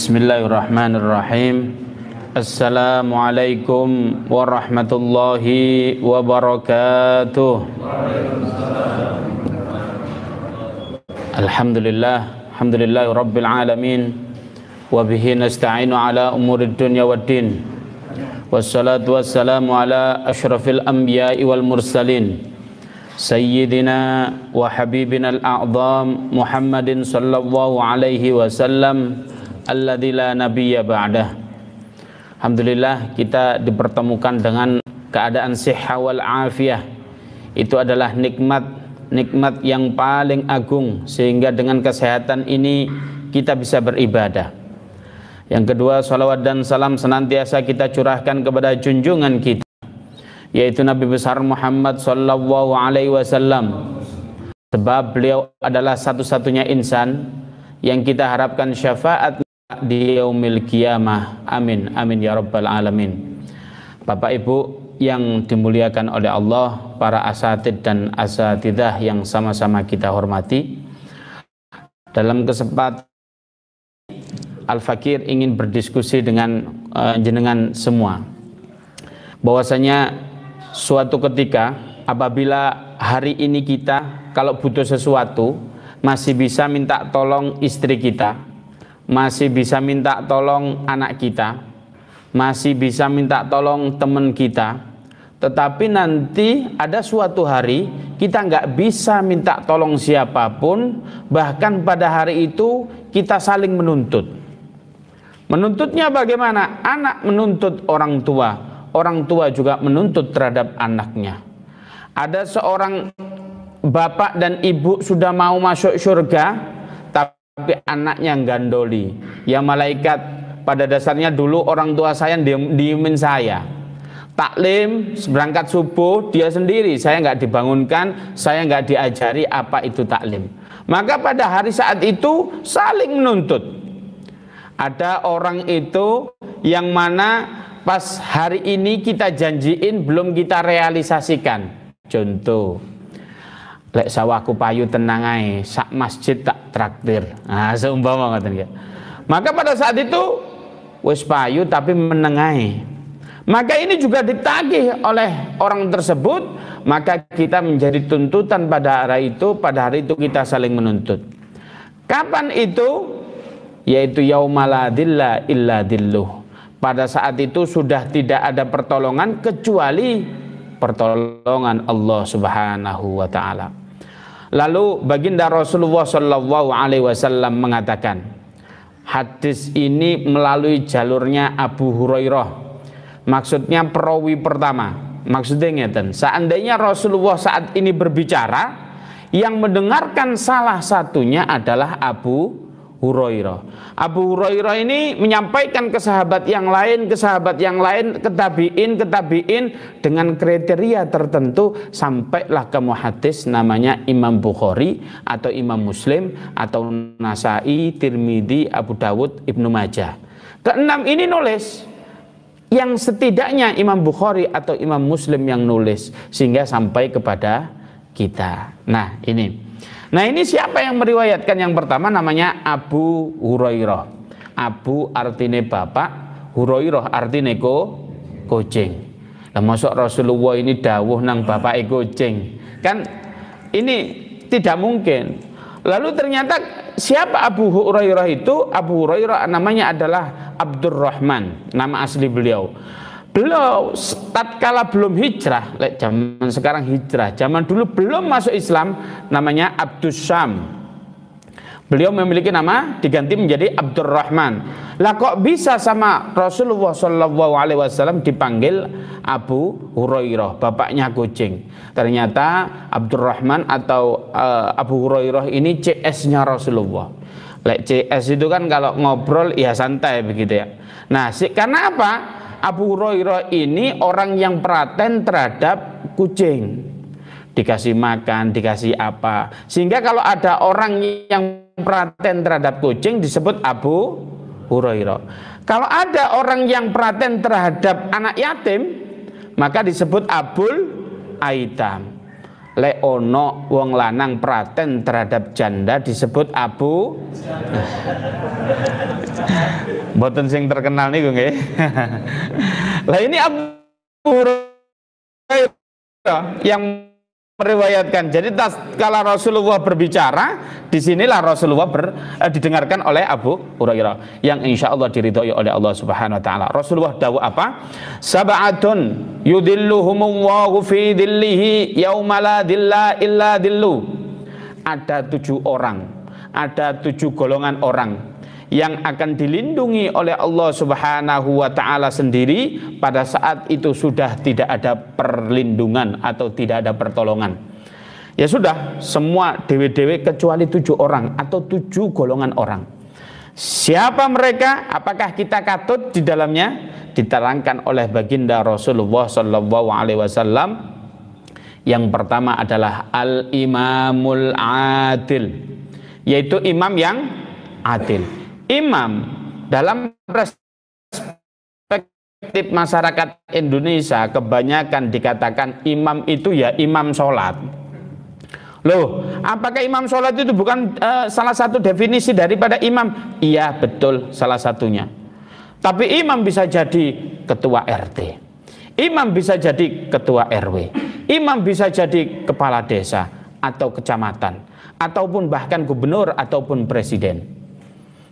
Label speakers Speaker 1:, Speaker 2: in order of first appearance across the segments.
Speaker 1: Bismillahirrahmanirrahim. Assalamualaikum warahmatullahi wabarakatuh. Alhamdulillah rabbil alamin. Wa bihi nasta'inu ala umurid dunya waddin. Wassalatu wassalamu ala asyrafil anbiya'i wal mursalin, Sayyidina wa habibina al-a'zam Muhammadin sallallahu alaihi wasallam alladzi la nabiyya ba'dah. Alhamdulillah kita dipertemukan dengan keadaan sihah wal afiyah. Itu adalah nikmat yang paling agung, sehingga dengan kesehatan ini kita bisa beribadah. Yang kedua, salawat dan salam senantiasa kita curahkan kepada junjungan kita, yaitu Nabi besar Muhammad sallallahu alaihi wasallam, sebab beliau adalah satu-satunya insan yang kita harapkan syafaat di yaumil qiyamah. Amin amin ya rabbal alamin. Bapak Ibu yang dimuliakan oleh Allah, para asatid dan asatidah yang sama-sama kita hormati, dalam kesempatan Al-Fakir ingin berdiskusi dengan jenengan semua, bahwasanya suatu ketika apabila hari ini kita kalau butuh sesuatu masih bisa minta tolong istri kita, masih bisa minta tolong anak kita, masih bisa minta tolong teman kita, tetapi nanti ada suatu hari kita nggak bisa minta tolong siapapun, bahkan pada hari itu kita saling menuntut. Menuntutnya bagaimana? Anak menuntut orang tua juga menuntut terhadap anaknya. Ada seorang bapak dan ibu sudah mau masuk surga, tapi anaknya gandoli. Ya malaikat, pada dasarnya dulu orang tua saya diemin saya. Taklim, berangkat subuh, dia sendiri, saya nggak dibangunkan, saya nggak diajari apa itu taklim. Maka pada hari saat itu saling menuntut. Ada orang itu yang mana pas hari ini kita janjiin belum kita realisasikan. Contoh, lek sawahku payu tenang ae, sak masjid tak traktir. Nah, seumpama ngoten ya. Maka pada saat itu wis payu tapi menengahi. Maka ini juga ditagih oleh orang tersebut, maka kita menjadi tuntutan pada hari itu kita saling menuntut. Kapan itu? Yaitu yaumaladilla illa dilluh. Pada saat itu sudah tidak ada pertolongan kecuali pertolongan Allah Subhanahu wa taala. Lalu baginda Rasulullah sallallahu alaihi wasallam mengatakan, hadis ini melalui jalurnya Abu Hurairah. Maksudnya perawi pertama. Maksudnya ngeten, seandainya Rasulullah saat ini berbicara, yang mendengarkan salah satunya adalah Abu Hurairah. Abu Hurairah ini menyampaikan ke sahabat yang lain, ke tabi'in dengan kriteria tertentu, sampailah ke muhaddis namanya Imam Bukhari atau Imam Muslim atau Nasai, Tirmidzi, Abu Dawud, Ibnu Majah. Keenam ini nulis, yang setidaknya Imam Bukhari atau Imam Muslim yang nulis, sehingga sampai kepada kita. Nah ini siapa yang meriwayatkan? Yang pertama namanya Abu Hurairah. Abu artine bapak, Hurairah artine kucing. Lah masuk Rasulullah ini dawuh nang bapake kucing. Kan ini tidak mungkin. Lalu ternyata siapa Abu Hurairah itu? Abu Hurairah namanya adalah Abdurrahman, nama asli beliau. Beliau tatkala belum hijrah, zaman sekarang hijrah, zaman dulu belum masuk Islam, namanya Abdus Syam. Beliau memiliki nama diganti menjadi Abdurrahman. Lah kok bisa sama Rasulullah sallallahu alaihi wasallam dipanggil Abu Hurairah, bapaknya kucing? Ternyata Abdurrahman atau Abu Hurairah ini CS-nya Rasulullah. CS itu kan kalau ngobrol ya santai begitu ya. Nah, karena apa? Abu Hurairah ini orang yang perhatian terhadap kucing, dikasih makan, dikasih apa, sehingga kalau ada orang yang perhatian terhadap kucing disebut Abu Hurairah. Kalau ada orang yang perhatian terhadap anak yatim, maka disebut Abul Aitam. lek ono wong lanang praten terhadap janda disebut Abu. Mboten sing terkenal niku nggih. Lah ini Abu Hurairah yang meriwayatkan. Jadi kala Rasulullah berbicara, disinilah Rasulullah didengarkan oleh Abu Hurairah yang insya Allah diridhoi oleh Allah Subhanahu Wa Taala. Rasulullah dawuh apa? Sab'atun yudilluhumullahu fi dhillihi yauma la dhilla illa dhillu. Ada 7 orang, ada 7 golongan orang yang akan dilindungi oleh Allah Subhanahu wa Ta'ala sendiri pada saat itu sudah tidak ada perlindungan atau tidak ada pertolongan. Ya sudah, semua dewe-dewe kecuali 7 orang atau 7 golongan orang. Siapa mereka? Apakah kita katut di dalamnya? Diterangkan oleh baginda Rasulullah Sallallahu Alaihi Wasallam. Yang pertama adalah al-imamul adil, yaitu imam yang adil. Imam dalam perspektif masyarakat Indonesia kebanyakan dikatakan imam itu ya imam sholat. Loh, apakah imam sholat itu bukan salah satu definisi daripada imam? Iya, betul, salah satunya. Tapi imam bisa jadi ketua RT, imam bisa jadi ketua RW, imam bisa jadi kepala desa atau kecamatan, ataupun bahkan gubernur ataupun presiden.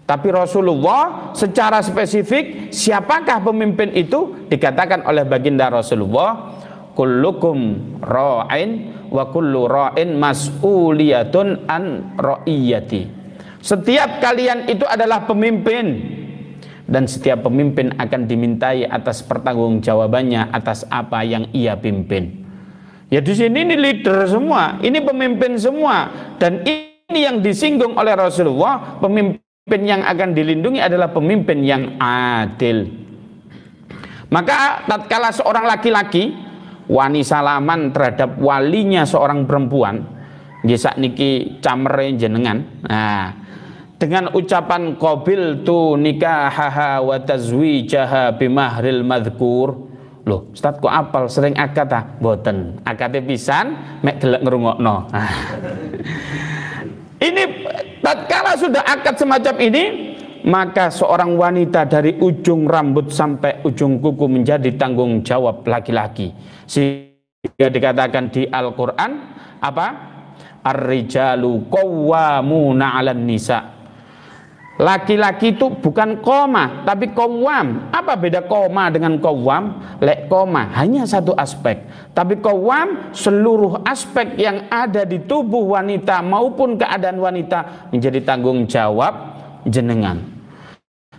Speaker 1: Tapi Rasulullah secara spesifik siapakah pemimpin itu dikatakan oleh baginda Rasulullah, kullukum ra'in wa kullu ra'in mas'uliyatun an ra'iyati. Setiap kalian itu adalah pemimpin dan setiap pemimpin akan dimintai atas pertanggungjawabannya atas apa yang ia pimpin. Ya di sini ini leader semua, ini pemimpin semua, dan ini yang disinggung oleh Rasulullah. Pemimpin yang akan dilindungi adalah pemimpin yang adil. Maka tatkala seorang laki-laki wani salaman terhadap walinya seorang perempuan, nggih sakniki camere jenengan. Nah, dengan ucapan qabiltu nikahaha wa tazwijaha bimahril madhkur. Loh, Ustaz kok apal sering akad ta? Mboten. Akate pisan mek delek ngrungokno. Ini tatkala sudah akad semacam ini, maka seorang wanita dari ujung rambut sampai ujung kuku menjadi tanggung jawab laki-laki. Sehingga dikatakan di Al-Qur'an apa? Ar-rijalu qawwamuna 'alan nisa. Laki-laki itu bukan koma, tapi qawwam. Apa beda koma dengan qawwam? Lek koma hanya satu aspek, tapi qawwam seluruh aspek yang ada di tubuh wanita maupun keadaan wanita menjadi tanggung jawab jenengan.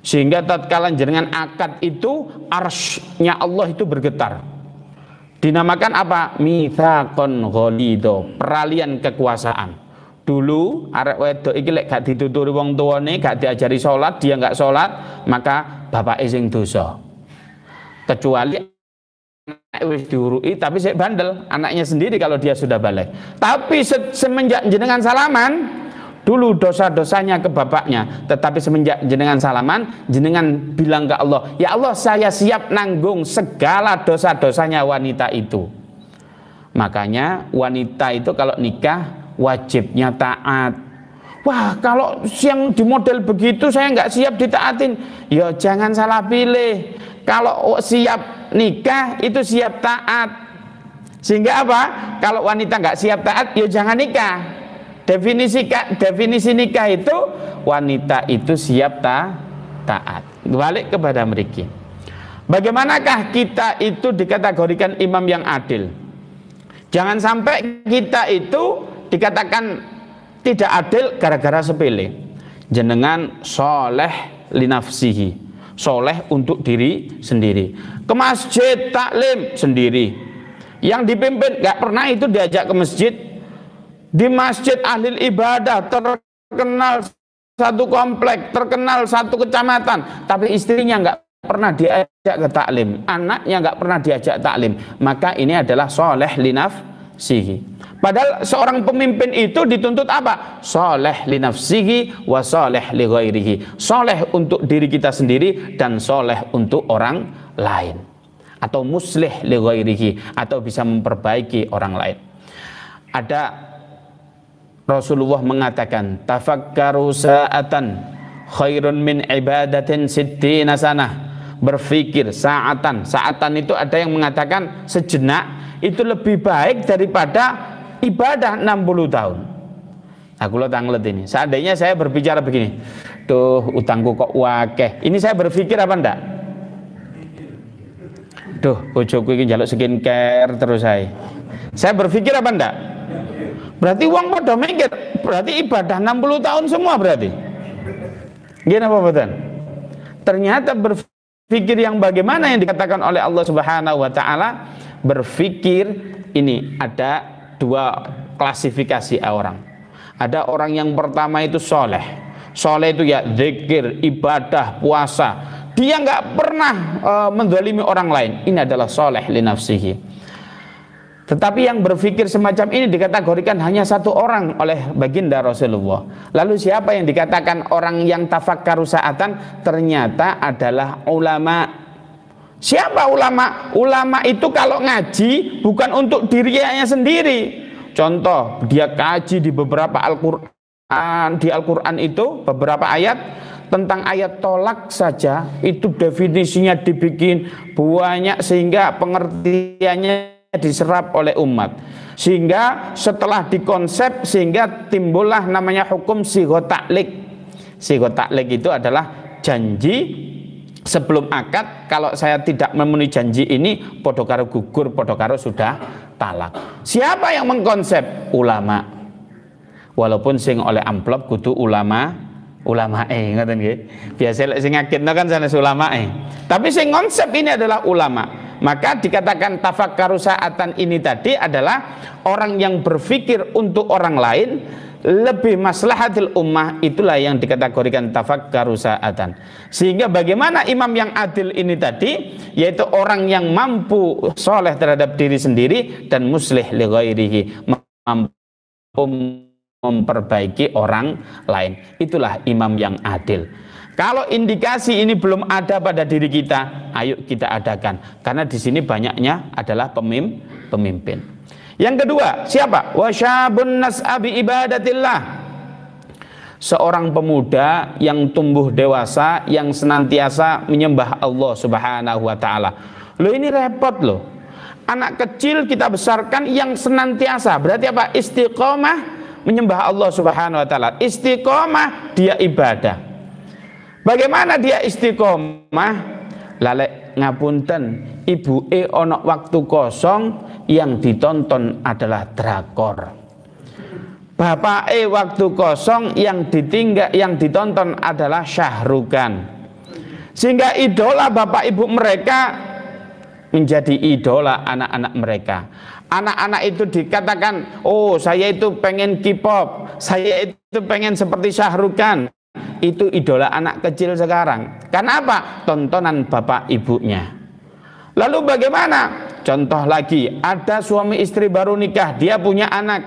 Speaker 1: Sehingga tatkala jenengan akad itu, arsy-nya Allah itu bergetar. Dinamakan apa? Mitsaqon ghalidho, peralihan kekuasaan. Dulu arek wedok iki lek gak dituturi wong tuane, gak diajari sholat, dia gak sholat, maka bapake sing dosa. Kecuali wis diurui tapi sik bandel, anaknya sendiri kalau dia sudah balik. Tapi semenjak jenengan salaman, dulu dosa-dosanya ke bapaknya, tetapi semenjak jenengan salaman, jenengan bilang ke Allah, ya Allah saya siap nanggung segala dosa-dosanya wanita itu. Makanya wanita itu kalau nikah wajibnya taat. Wah, kalau yang di model begitu saya nggak siap ditaatin. Ya jangan salah pilih. Kalau siap nikah itu siap taat. Sehingga apa? Kalau wanita nggak siap taat, ya jangan nikah. Definisi nikah itu wanita itu siap taat. Balik kepada mereka. Bagaimanakah kita itu dikategorikan imam yang adil? Jangan sampai kita itu dikatakan tidak adil gara-gara sepele. Jenengan soleh linafsihi, soleh untuk diri sendiri. Ke masjid taklim sendiri, yang dipimpin gak pernah itu diajak ke masjid. Di masjid ahli ibadah terkenal satu komplek, terkenal satu kecamatan, tapi istrinya gak pernah diajak ke taklim, anaknya gak pernah diajak taklim. Maka ini adalah soleh linafsihi. Padahal seorang pemimpin itu dituntut apa? Soleh li nafsihi wa soleh li ghairihi. Soleh untuk diri kita sendiri dan soleh untuk orang lain. Atau muslih li ghairihi, atau bisa memperbaiki orang lain. ada Rasulullah mengatakan, tafakkaru sa'atan khairun min ibadatin sittina sanah. Berpikir saatan itu ada yang mengatakan sejenak itu lebih baik daripada ibadah 60 tahun. Aku lo tanglet ini. Seandainya saya berbicara begini, tuh utangku kok wakeh. Ini saya berpikir apa enggak? Duh, bojoku ini njaluk skincare terus saya. Saya berpikir apa enggak? Berarti uang pada mikir, berarti ibadah 60 tahun semua berarti. Gini apa betul? Ternyata berpikir yang bagaimana yang dikatakan oleh Allah Subhanahu wa taala, berpikir ini ada dua klasifikasi orang. Ada orang yang pertama itu soleh. Soleh itu ya zikir, ibadah, puasa. Dia nggak pernah menzalimi orang lain. Ini adalah soleh li nafsihi. Tetapi yang berpikir semacam ini dikategorikan hanya satu orang oleh baginda Rasulullah. Lalu siapa yang dikatakan orang yang tafakkaru sa'atan? Ternyata adalah ulama. Siapa ulama? Ulama itu kalau ngaji bukan untuk dirinya sendiri. Contoh, dia kaji di beberapa Al-Quran. Di Al-Quran itu beberapa ayat tentang ayat tolak saja itu definisinya dibikin banyak sehingga pengertiannya diserap oleh umat, sehingga setelah dikonsep sehingga timbullah namanya hukum sigho ta'lik. Sigho ta'lik itu adalah janji sebelum akad, kalau saya tidak memenuhi janji ini podo karo gugur, podo karo sudah talak. Siapa yang mengkonsep? Ulama. Walaupun sing oleh amplop kudu ulama ngoten nggih. Biasa lek sing ngakitno kan sanes ulama. Tapi sing konsep ini adalah ulama. Maka dikatakan tafakkaru sa'atan ini tadi adalah orang yang berpikir untuk orang lain lebih maslahatil ummah, itulah yang dikategorikan tafakkaru sa'atan. Sehingga bagaimana imam yang adil ini tadi, yaitu orang yang mampu soleh terhadap diri sendiri dan muslih li ghairihi, mampu memperbaiki orang lain. Itulah imam yang adil. Kalau indikasi ini belum ada pada diri kita, ayo kita adakan. Karena di sini banyaknya adalah pemimpin. Yang kedua, siapa? Wasyabun nas'a bi ibadatillah. Seorang pemuda yang tumbuh dewasa, yang senantiasa menyembah Allah Subhanahu wa taala. Loh ini repot loh. Anak kecil kita besarkan yang senantiasa. Berarti apa? Istiqomah menyembah Allah Subhanahu wa taala. Istiqomah dia ibadah. Bagaimana dia istiqomah? Lalek ngapunten, ibuke ono waktu kosong yang ditonton adalah drakor. Bapake waktu kosong yang ditonton adalah syahrukan. Sehingga idola bapak ibu mereka menjadi idola anak-anak mereka. Anak-anak itu dikatakan, oh saya itu pengen K-pop, saya itu pengen seperti syahrukan. Itu idola anak kecil sekarang. Karena apa? Tontonan bapak ibunya. Lalu bagaimana? Contoh lagi, ada suami istri baru nikah, dia punya anak,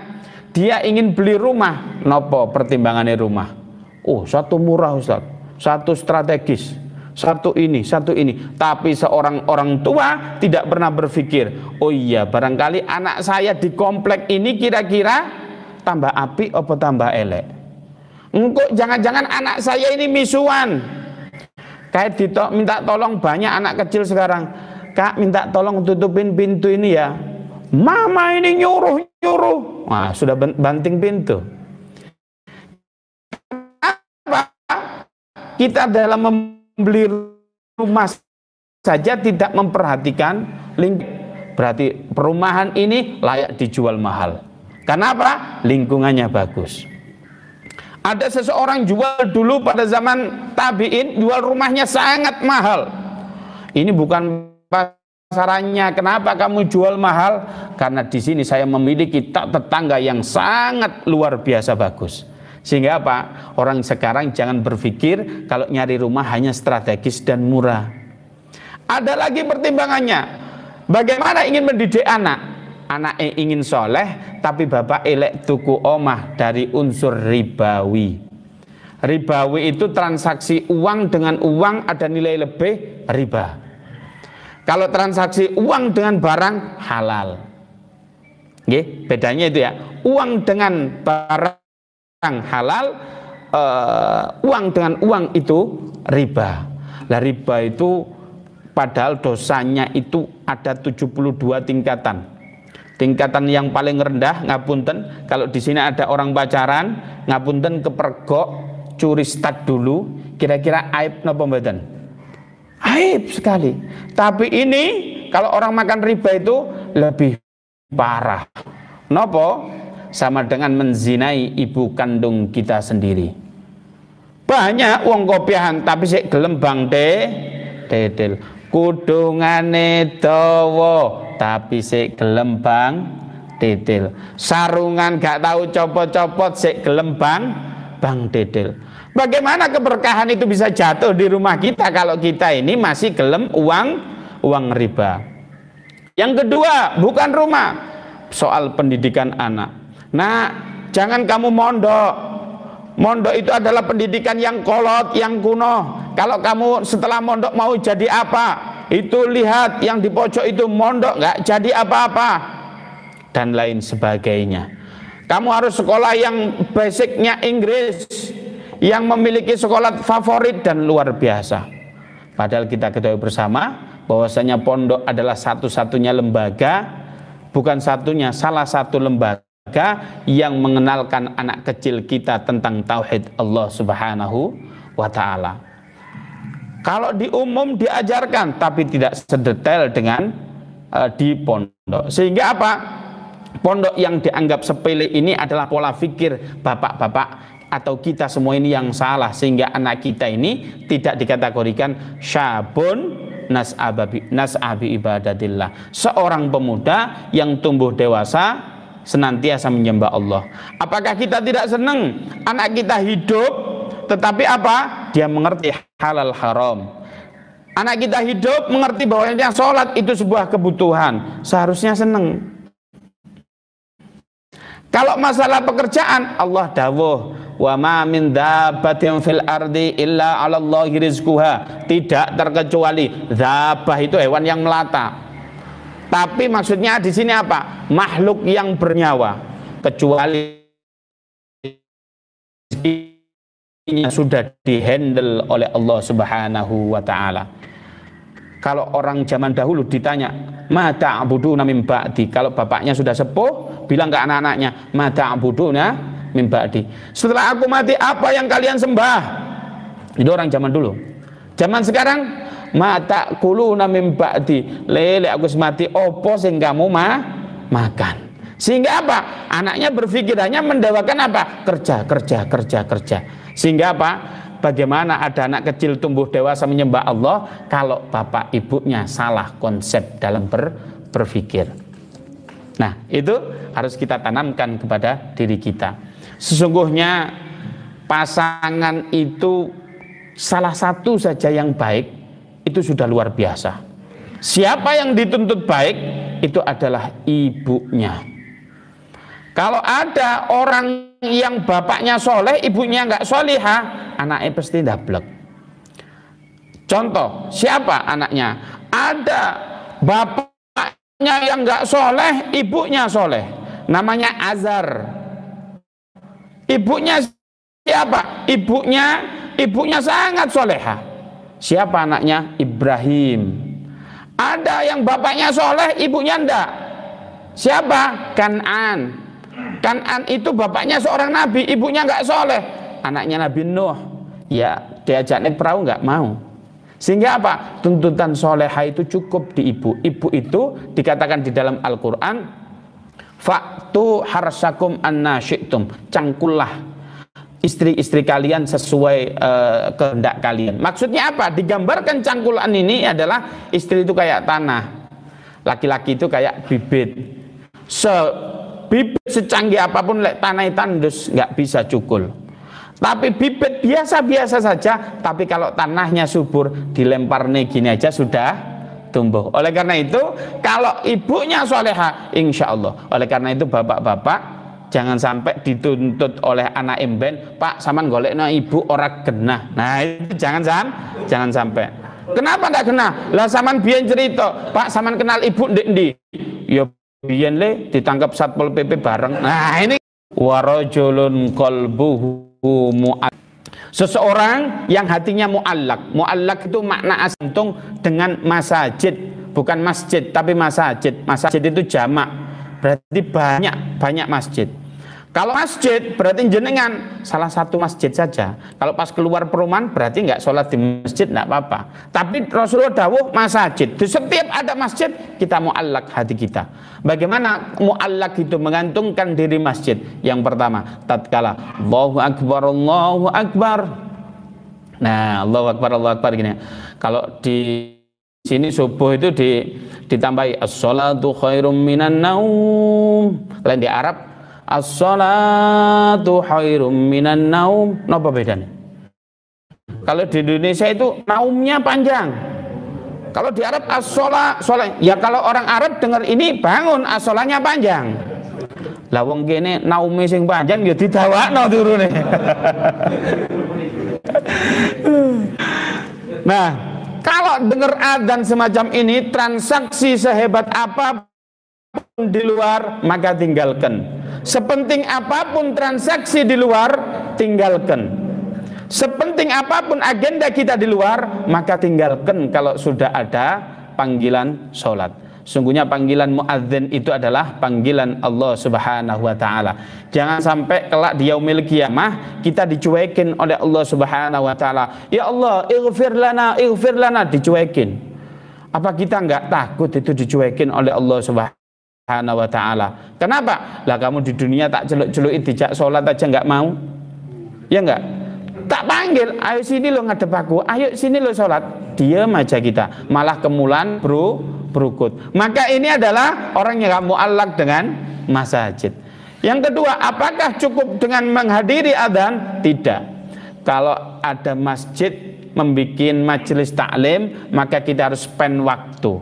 Speaker 1: dia ingin beli rumah. Nopo pertimbangannya rumah? Oh, satu murah Ustaz, satu strategis, satu ini. Tapi seorang orang tua tidak pernah berpikir, oh iya barangkali anak saya di komplek ini kira-kira tambah api apa tambah elek. Engkau jangan-jangan anak saya ini misuan. Kayak minta tolong banyak anak kecil sekarang. Kak minta tolong tutupin pintu ini ya. Mama ini nyuruh. Wah sudah banting pintu. Apa? Kita dalam membeli rumah saja tidak memperhatikan lingkungan. Berarti perumahan ini layak dijual mahal. Kenapa? Lingkungannya bagus. Ada seseorang jual dulu pada zaman tabi'in, jual rumahnya sangat mahal. Ini bukan pasarannya. Kenapa kamu jual mahal? Karena di sini saya memiliki tetangga yang sangat luar biasa bagus. Sehingga apa? Orang sekarang jangan berpikir kalau nyari rumah hanya strategis dan murah. Ada lagi pertimbangannya. Bagaimana ingin mendidik anak? Anak ingin soleh, tapi bapak elek tuku omah dari unsur ribawi. Ribawi itu transaksi uang dengan uang ada nilai lebih, riba. Kalau transaksi uang dengan barang, halal. Nggih, bedanya itu ya. Uang dengan barang halal, uang dengan uang itu riba. Lah riba itu padahal dosanya itu ada 72 tingkatan. Tingkatan yang paling rendah, ngapunten, kalau di sini ada orang pacaran, ngapunten kepergok, curi stat dulu, kira-kira aib napa mboten? Aib sekali. Tapi ini kalau orang makan riba itu lebih parah. Nopo? Sama dengan menzinai ibu kandung kita sendiri. Banyak uang kopiahan tapi sik gelem bang dedel. Kudungane dawa tapi sik gelem bang dedel. Sarungan gak tahu copot-copot sik gelem bang dedel. Bagaimana keberkahan itu bisa jatuh di rumah kita kalau kita ini masih gelem uang riba? Yang kedua, bukan rumah, soal pendidikan anak. Nah, jangan kamu mondok. Mondok itu adalah pendidikan yang kolot, yang kuno. Kalau kamu setelah mondok mau jadi apa? Itu lihat yang di pojok itu mondok nggak jadi apa-apa dan lain sebagainya. Kamu harus sekolah yang basicnya Inggris, yang memiliki sekolah favorit dan luar biasa. Padahal kita ketahui bersama bahwasanya pondok adalah satu-satunya lembaga, bukan satunya, salah satu lembaga yang mengenalkan anak kecil kita tentang tauhid Allah Subhanahu wa ta'ala. Kalau di umum diajarkan tapi tidak sedetail dengan di pondok. Sehingga apa? Pondok yang dianggap sepele ini adalah pola pikir bapak-bapak atau kita semua ini yang salah, sehingga anak kita ini tidak dikategorikan syabun nas'abi ibadatillah, seorang pemuda yang tumbuh dewasa senantiasa menyembah Allah. Apakah kita tidak senang anak kita hidup tetapi apa? Dia mengerti halal haram. Anak kita hidup mengerti bahwa yang sholat itu sebuah kebutuhan, seharusnya senang. Kalau masalah pekerjaan, Allah dawuh, wa ma min dabbatin fil ardi illa 'alallahi rizquha. Tidak terkecuali, dabah itu hewan yang melata. Tapi maksudnya di sini apa? Makhluk yang bernyawa, kecuali sudah dihandle oleh Allah Subhanahu wa ta'ala. Kalau orang zaman dahulu ditanya, ma ta'buduna min ba'di, kalau bapaknya sudah sepuh, bilang ke anak-anaknya, ma ta'buduna min ba'di, setelah aku mati apa yang kalian sembah? Itu orang zaman dulu. Zaman sekarang, ma ta'kuluna min ba'di, lele aku mati opo sing kamu makan. Sehingga apa? Anaknya berpikir hanya mendewakan apa? Kerja. Sehingga apa? Bagaimana ada anak kecil tumbuh dewasa menyembah Allah kalau bapak ibunya salah konsep dalam berpikir. Nah, itu harus kita tanamkan kepada diri kita. Sesungguhnya pasangan itu salah satu saja yang baik itu sudah luar biasa. Siapa yang dituntut baik itu adalah ibunya. Kalau ada orang yang bapaknya soleh, ibunya nggak solihah, anaknya pasti ndablek. Contoh, siapa anaknya? Ada bapaknya yang nggak soleh, ibunya soleh. Namanya Azar. Ibunya siapa? Ibunya sangat soleha. Siapa anaknya? Ibrahim. Ada yang bapaknya soleh, ibunya ndak. Siapa? Kan'an. Kan'an itu bapaknya seorang nabi, ibunya nggak soleh, anaknya Nabi Nuh. Ya diajak naik perahu nggak mau. Sehingga apa? Tuntutan soleha itu cukup di ibu. Ibu itu dikatakan di dalam Al-Quran, fa'tu harsakum anna syi'tum, cangkullah istri-istri kalian sesuai kehendak kalian. Maksudnya apa? Digambarkan cangkulan ini adalah istri itu kayak tanah, laki-laki itu kayak bibit. Bibit secanggih apapun tanah tandus nggak bisa cukul. Tapi bibit biasa-biasa saja, tapi kalau tanahnya subur dilempar gini aja sudah tumbuh. Oleh karena itu kalau ibunya soleha, insya Allah. Oleh karena itu bapak-bapak jangan sampai dituntut oleh anak emben, Pak saman golekna ibu ora genah. Nah itu jangan sampai. Kenapa nggak genah? Lah saman biyen cerita, Pak saman kenal ibu ndek ndi? Ya biyen le ditangkap Satpol PP bareng. Nah, ini warajulun qalbuhu mu'allaq. Seseorang yang hatinya mu'allaq. Mu'allaq itu makna asantung dengan masajid, bukan masjid tapi masajid. Masajid itu jamak, berarti banyak masjid. Kalau masjid berarti jenengan salah satu masjid saja. Kalau pas keluar perumahan berarti nggak sholat di masjid, nggak apa-apa. Tapi Rasulullah dawuh masajid. Di setiap ada masjid kita mu'allaq hati kita. Bagaimana mu'allaq itu mengantungkan diri masjid? Yang pertama, tatkala Allahu Akbar, Allahu Akbar. Nah, Allahu Akbar gini. Kalau di sini subuh itu ditambahi as-sholatu khairum minan naum. Lain di Arab as-sholatu khairum minan naum. Napa bedanya? Kalau di Indonesia itu naumnya panjang. Kalau di Arab as-sholat. Ya kalau orang Arab dengar ini bangun as-sholatnya panjang. Lah wong kene naume sing panjang ya didawakno turune. Nah, kalau dengar adzan semacam ini, transaksi sehebat apapun di luar maka tinggalkan. Sepenting apapun transaksi di luar, tinggalkan. Sepenting apapun agenda kita di luar, maka tinggalkan kalau sudah ada panggilan sholat. Sungguhnya panggilan muadzin itu adalah panggilan Allah Subhanahu wa Ta'ala. Jangan sampai kelak di yaumil qiyamah kita dicuekin oleh Allah Subhanahu wa Ta'ala. Ya Allah, ighfir lana, dicuekin. Apa kita nggak takut itu dicuekin oleh Allah Subhanahu wa Ta'ala? Kenapa? Lah kamu di dunia tak celuk-celukin dijak sholat aja nggak mau, ya nggak? Tak panggil, ayo sini lo ngadep aku, ayo sini lo sholat, diam aja kita, malah kemulan berukut. Maka ini adalah orang yang mu'allaq dengan masajid. Yang kedua, apakah cukup dengan menghadiri adzan? Tidak. Kalau ada masjid membuat majelis taklim, maka kita harus spend waktu.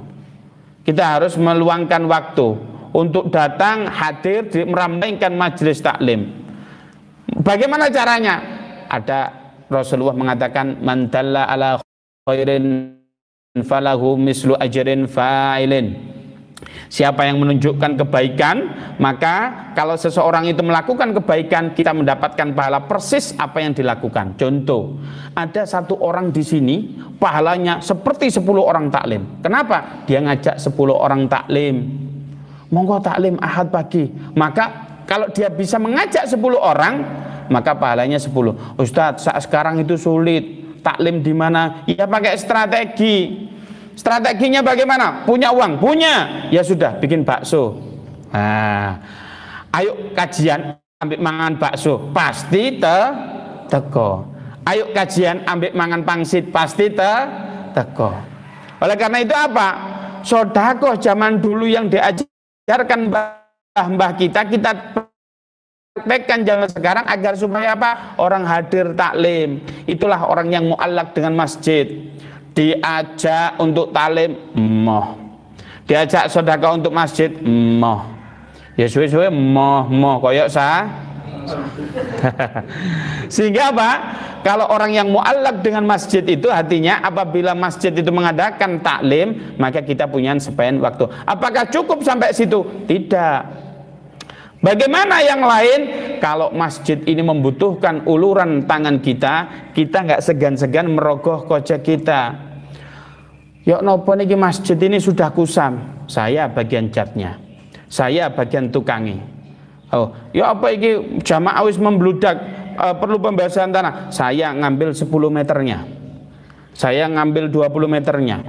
Speaker 1: Kita harus meluangkan waktu untuk datang hadir meramaikan majelis taklim. Bagaimana caranya? Ada Rasulullah mengatakan man dalla ala khairin falahu mislu ajrin fa'ilin. Siapa yang menunjukkan kebaikan, maka kalau seseorang itu melakukan kebaikan, kita mendapatkan pahala persis apa yang dilakukan. Contoh, ada satu orang di sini pahalanya seperti 10 orang taklim. Kenapa? Dia ngajak 10 orang taklim. Monggo taklim Ahad pagi. Maka kalau dia bisa mengajak 10 orang, maka pahalanya 10. Ustadz, saat sekarang itu sulit. Taklim di mana? Ya pakai strategi. Strateginya bagaimana? Punya uang? Punya. Ya sudah, bikin bakso. Nah, ayo kajian ambil mangan bakso, pasti teko. Ayo kajian ambil mangan pangsit, pasti teko. Oleh karena itu apa? Sedekah zaman dulu yang diajarkan mbah-mbah kita praktekkan zaman sekarang agar supaya apa? Orang hadir taklim. Itulah orang yang mu'allaq dengan masjid. Diajak untuk taklim, moh. Diajak sedekah untuk masjid, moh. Ya suwe-suwe moh koyok sah. Sehingga apa? Kalau orang yang mu'allaq dengan masjid itu hatinya apabila masjid itu mengadakan taklim, maka kita punya spend waktu. Apakah cukup sampai situ? Tidak. Bagaimana yang lain? Kalau masjid ini membutuhkan uluran tangan kita nggak segan-segan merogoh kocek kita. Ya nopo niki masjid ini sudah kusam, saya bagian catnya, saya bagian tukangi. Oh, ya apa ini jamaah wis membludak, perlu pembahasan tanah, saya ngambil 10 meternya, saya ngambil 20 meternya.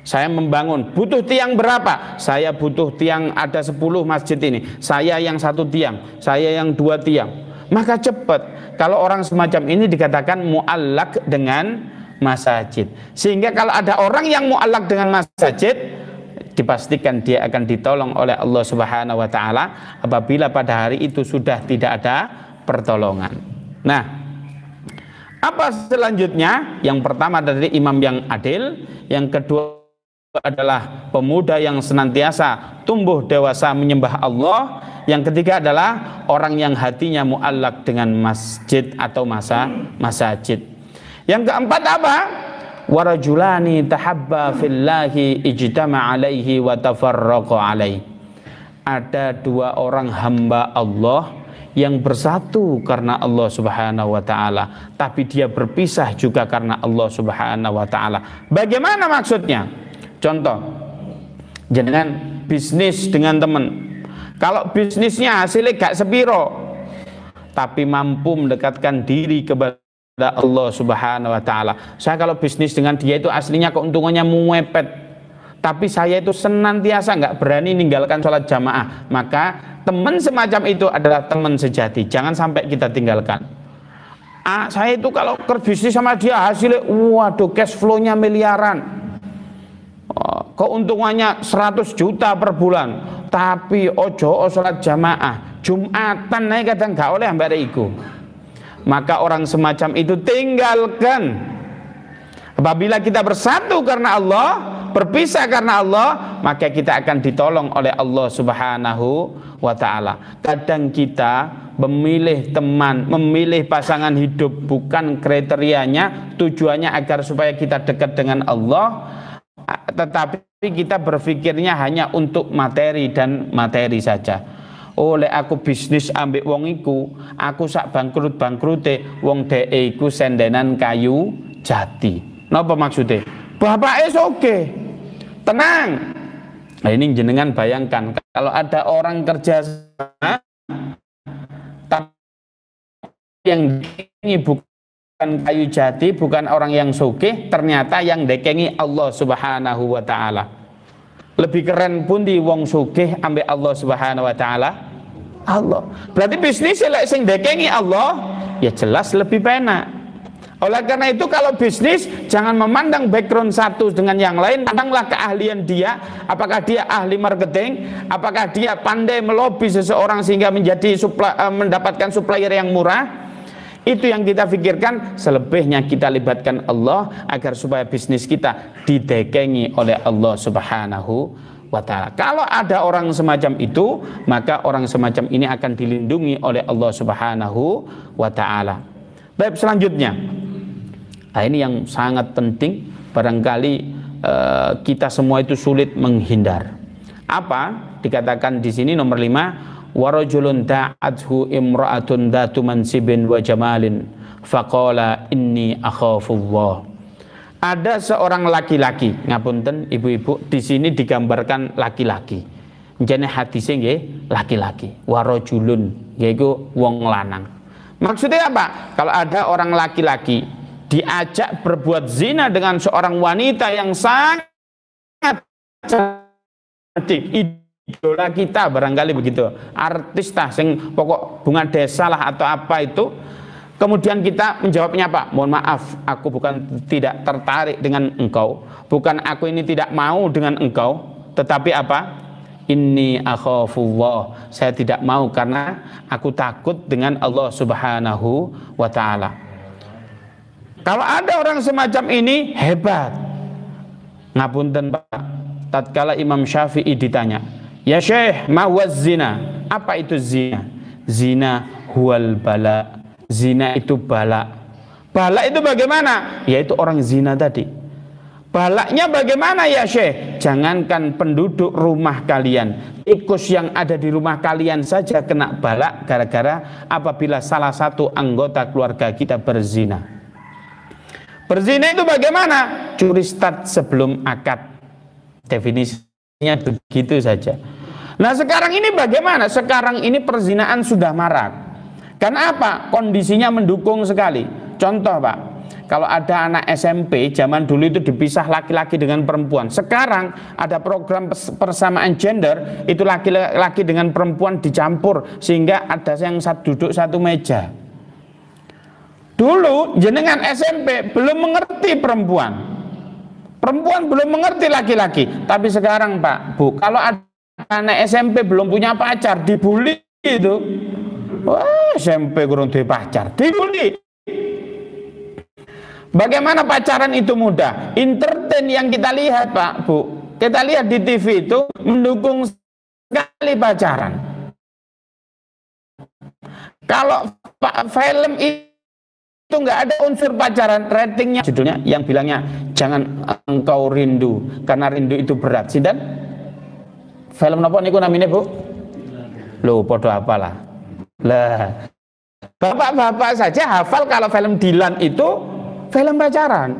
Speaker 1: Saya membangun, butuh tiang berapa? Saya butuh tiang ada 10 masjid ini. Saya yang 1 tiang, saya yang 2 tiang. Maka cepat. Kalau orang semacam ini dikatakan mu'allaq dengan masjid. Sehingga kalau ada orang yang mu'allaq dengan masjid, dipastikan dia akan ditolong oleh Allah Subhanahu wa Ta'ala apabila pada hari itu sudah tidak ada pertolongan. Nah, apa selanjutnya? Yang pertama dari imam yang adil, yang kedua adalah pemuda yang senantiasa tumbuh dewasa menyembah Allah, yang ketiga adalah orang yang hatinya mu'allaq dengan masjid atau masajid. Yang keempat apa? Warajulani tahabba fillahi ijtama alaihi wa tafarraqa alaihi. ada dua orang hamba Allah yang bersatu karena Allah Subhanahu wa taala, tapi dia berpisah juga karena Allah Subhanahu wa taala. Bagaimana maksudnya? Contoh, jenengan bisnis dengan teman. Kalau bisnisnya hasilnya gak sepiro, tapi mampu mendekatkan diri kepada Allah Subhanahu wa taala. Saya kalau bisnis dengan dia itu aslinya keuntungannya mepet, tapi saya itu senantiasa nggak berani ninggalkan sholat jamaah. Maka teman semacam itu adalah teman sejati, jangan sampai kita tinggalkan. Saya itu kalau berbisnis sama dia hasilnya waduh cash flow-nya miliaran, keuntungannya 100 juta per bulan, tapi ojo sholat jamaah, Jumatan naik kadang gak oleh mbak iku. Maka orang semacam itu tinggalkan. Apabila kita bersatu karena Allah, berpisah karena Allah, maka kita akan ditolong oleh Allah Subhanahu wa ta'ala. Kadang kita memilih teman, memilih pasangan hidup bukan kriterianya, tujuannya agar supaya kita dekat dengan Allah, tetapi kita berpikirnya hanya untuk materi dan materi saja. Oleh aku bisnis ambek wong iku, aku sak bangkrut-bangkrute, wong dhek iku sendenan kayu jati. Napa maksudnya? Bapake oke. Tenang. Nah, ini jenengan bayangkan kalau ada orang kerja sama tapi yang ini bukan kayu jati, bukan orang yang sugih, ternyata yang dekengi Allah Subhanahu wa taala. Lebih keren pun di wong sugih ambek Allah Subhanahu wa taala. Allah. Berarti bisnis sing dekengi Allah, ya jelas lebih penak. Oleh karena itu kalau bisnis jangan memandang background satu dengan yang lain, pandanglah keahlian dia, apakah dia ahli marketing, apakah dia pandai melobi seseorang sehingga menjadi mendapatkan supplier yang murah. Itu yang kita pikirkan, selebihnya kita libatkan Allah agar supaya bisnis kita didekengi oleh Allah Subhanahu wa ta'ala. Kalau ada orang semacam itu, maka orang semacam ini akan dilindungi oleh Allah Subhanahu wa ta'ala. Baik, selanjutnya. Nah, ini yang sangat penting, barangkali kita semua itu sulit menghindar. Apa? Dikatakan di sini nomor 5, warajulun da'athu imra'atun dhatu mansibin wa jamalin faqala inni akhafullah. Ada seorang laki-laki, ngapunten ibu-ibu, di sini digambarkan laki-laki. Jane hadise nggih laki-laki. Warajulun yaiku wong lanang. Maksudnya apa? Kalau ada orang laki-laki diajak berbuat zina dengan seorang wanita yang sangat cantik, idola kita barangkali begitu, artis tah sing pokok bunga desa lah atau apa itu, kemudian kita menjawabnya apa? Mohon maaf, aku bukan tidak tertarik dengan engkau, bukan aku ini tidak mau dengan engkau, tetapi apa? Inni akhafullah, saya tidak mau karena aku takut dengan Allah Subhanahu wa ta'ala. Kalau ada orang semacam ini hebat. Ngapunten Pak, tatkala Imam Syafi'i ditanya, ya Syekh, ma huwa zina? Apa itu zina? Zina huwal bala. Zina itu bala. Bala itu bagaimana? Yaitu orang zina tadi. Balaknya bagaimana ya Syekh? Jangankan penduduk rumah kalian, tikus yang ada di rumah kalian saja kena balak gara-gara apabila salah satu anggota keluarga kita berzina. Berzina itu bagaimana? Curi start sebelum akad. Definisinya begitu saja. Nah sekarang ini bagaimana? Sekarang ini perzinaan sudah marak. Karena apa? Kondisinya mendukung sekali. Contoh Pak, kalau ada anak SMP zaman dulu itu dipisah laki-laki dengan perempuan. Sekarang ada program persamaan gender, itu laki-laki dengan perempuan dicampur sehingga ada yang duduk satu meja. Dulu jenengan SMP belum mengerti perempuan, perempuan belum mengerti laki-laki. Tapi sekarang Pak, Bu, kalau ada anak SMP belum punya pacar, dibully itu. Wah, SMP kurang duwe pacar, dibully. Bagaimana pacaran itu mudah? Entertain yang kita lihat Pak, Bu, kita lihat di TV itu mendukung sekali pacaran. Kalau Pak film itu nggak ada unsur pacaran, ratingnya judulnya yang bilangnya jangan engkau rindu karena rindu itu berat. Sinten? Film napa niku namanya Bu? Loh, podo apalah. Lah, bapak-bapak saja hafal kalau film Dilan itu film pacaran.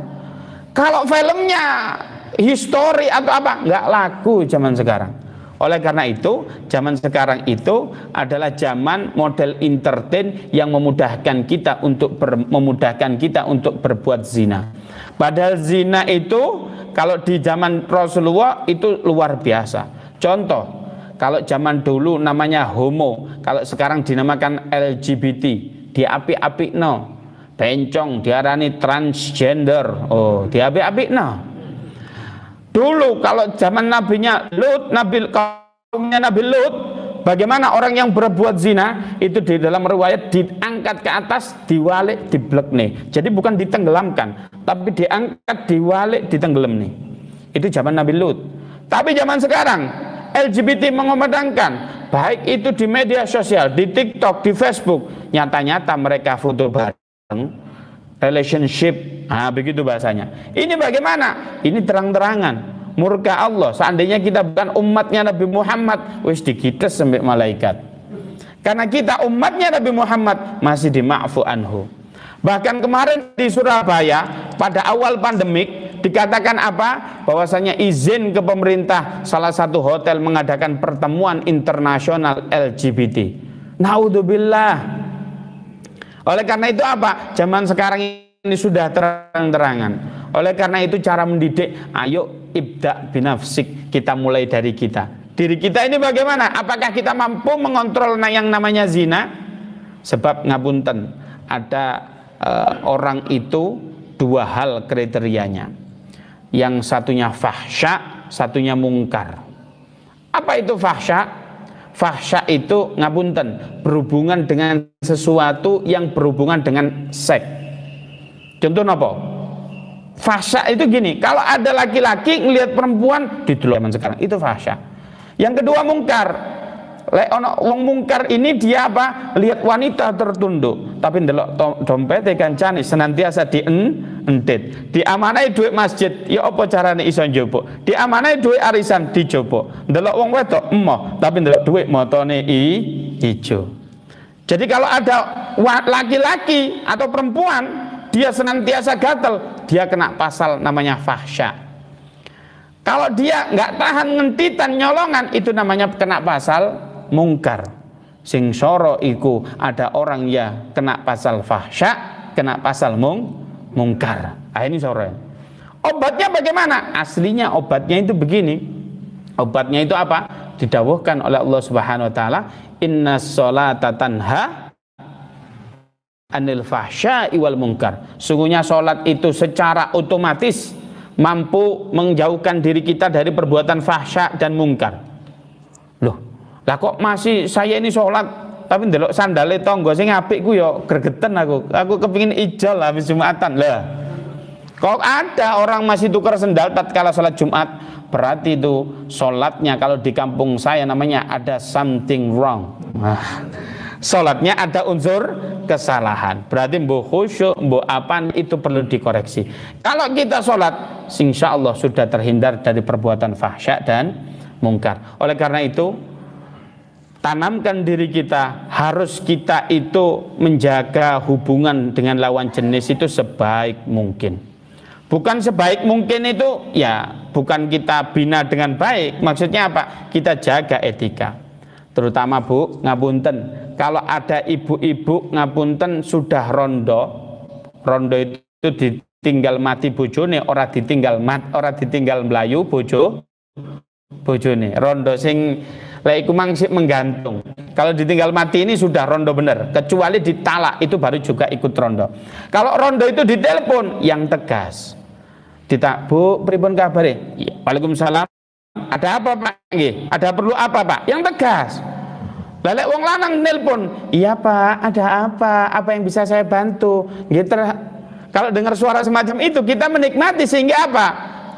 Speaker 1: Kalau filmnya histori atau apa, nggak laku zaman sekarang. Oleh karena itu, zaman sekarang itu adalah zaman model entertain yang memudahkan kita untuk berbuat zina. Padahal zina itu kalau di zaman Rasulullah itu luar biasa. Contoh, kalau zaman dulu namanya homo, kalau sekarang dinamakan LGBT, diapik-apik no. Bencong diarani transgender. Oh, diapik-apik no. Dulu kalau zaman nabinya Lut, kaumnya Nabi Lut, bagaimana orang yang berbuat zina itu di dalam riwayat diangkat ke atas, diwalik, diblek nih. Jadi bukan ditenggelamkan, tapi diangkat, diwalik, ditenggelam nih. Itu zaman Nabi Lut. Tapi zaman sekarang LGBT mengumandangkan, baik itu di media sosial, di TikTok, di Facebook, nyata-nyata mereka foto bareng, relationship, begitu bahasanya. Ini bagaimana? Ini terang-terangan murka Allah. Seandainya kita bukan umatnya Nabi Muhammad, wis dikites sampai malaikat. Karena kita umatnya Nabi Muhammad masih dima'fu anhu. Bahkan kemarin di Surabaya pada awal pandemik dikatakan apa? Bahwasanya izin ke pemerintah salah satu hotel mengadakan pertemuan internasional LGBT. Naudzubillah. Oleh karena itu apa? Zaman sekarang ini sudah terang-terangan. Oleh karena itu cara mendidik, ayo ibda binafsik, kita mulai dari kita. Diri kita ini bagaimana? Apakah kita mampu mengontrol yang namanya zina? Sebab ngapunten, ada orang itu dua hal kriterianya. Yang satunya fahsya, satunya mungkar. Apa itu fahsya? Fahsya itu ngapunten, berhubungan dengan sesuatu yang berhubungan dengan seks. Contoh apa? Fahsya itu gini, kalau ada laki-laki ngelihat perempuan di zaman sekarang, itu fahsya. Yang kedua mungkar. Lek ono wong mungkar ini dia apa? Lihat wanita tertunduk, tapi ndelok dompete kancane senantiasa dientit. Diamanai duit masjid, ya apa carane iso njupuk? Diamanai duit arisan dijupuk. Ndelok wong wedok emoh, tapi ndelok duit motone ijo. Jadi kalau ada laki-laki atau perempuan dia senantiasa gatel, dia kena pasal namanya fahsya. Kalau dia nggak tahan ngentitan nyolongan, itu namanya kena pasal mungkar. Sing soro iku ada orang ya kena pasal fahsya, kena pasal mungkar. Ini soro. Obatnya bagaimana? Aslinya obatnya itu begini. Obatnya itu apa? Didawuhkan oleh Allah Subhanahu wa taala, innas sholata tanha anil fahsya'i wal munkar. Sungguhnya sholat itu secara otomatis mampu menjauhkan diri kita dari perbuatan fahsya dan mungkar. Loh, lah kok masih saya ini sholat tapi ndelok sandale tonggo sing apik ku yo gregeten aku kepingin ijol habis Jumatan. Lah kok ada orang masih tukar sendal tatkala sholat Jumat, berarti itu sholatnya kalau di kampung saya namanya ada something wrong. Sholatnya ada unsur kesalahan, berarti mbok khusyuk mbok apa itu perlu dikoreksi. Kalau kita sholat insya Allah sudah terhindar dari perbuatan fahsya dan mungkar. Oleh karena itu tanamkan diri kita, harus kita itu menjaga hubungan dengan lawan jenis itu sebaik mungkin. Bukan sebaik mungkin itu ya bukan kita bina dengan baik, maksudnya apa? Kita jaga etika. Terutama Bu, ngapunten, kalau ada ibu-ibu ngapunten sudah rondo itu ditinggal mati bojone, ora ditinggal melayu bojone. Rondo sing lek iku mangsik menggantung. Kalau ditinggal mati ini sudah rondo bener, kecuali ditalak itu baru juga ikut rondo. Kalau rondo itu ditelepon yang tegas. Bu, pripun kabare? Ya, Waalaikumsalam. Ada apa Pak? Ada perlu apa Pak? Yang tegas. Lelek wong lanang nelpon, iya Pak, ada apa? Apa yang bisa saya bantu? Gitu. Kalau dengar suara semacam itu kita menikmati sehingga apa?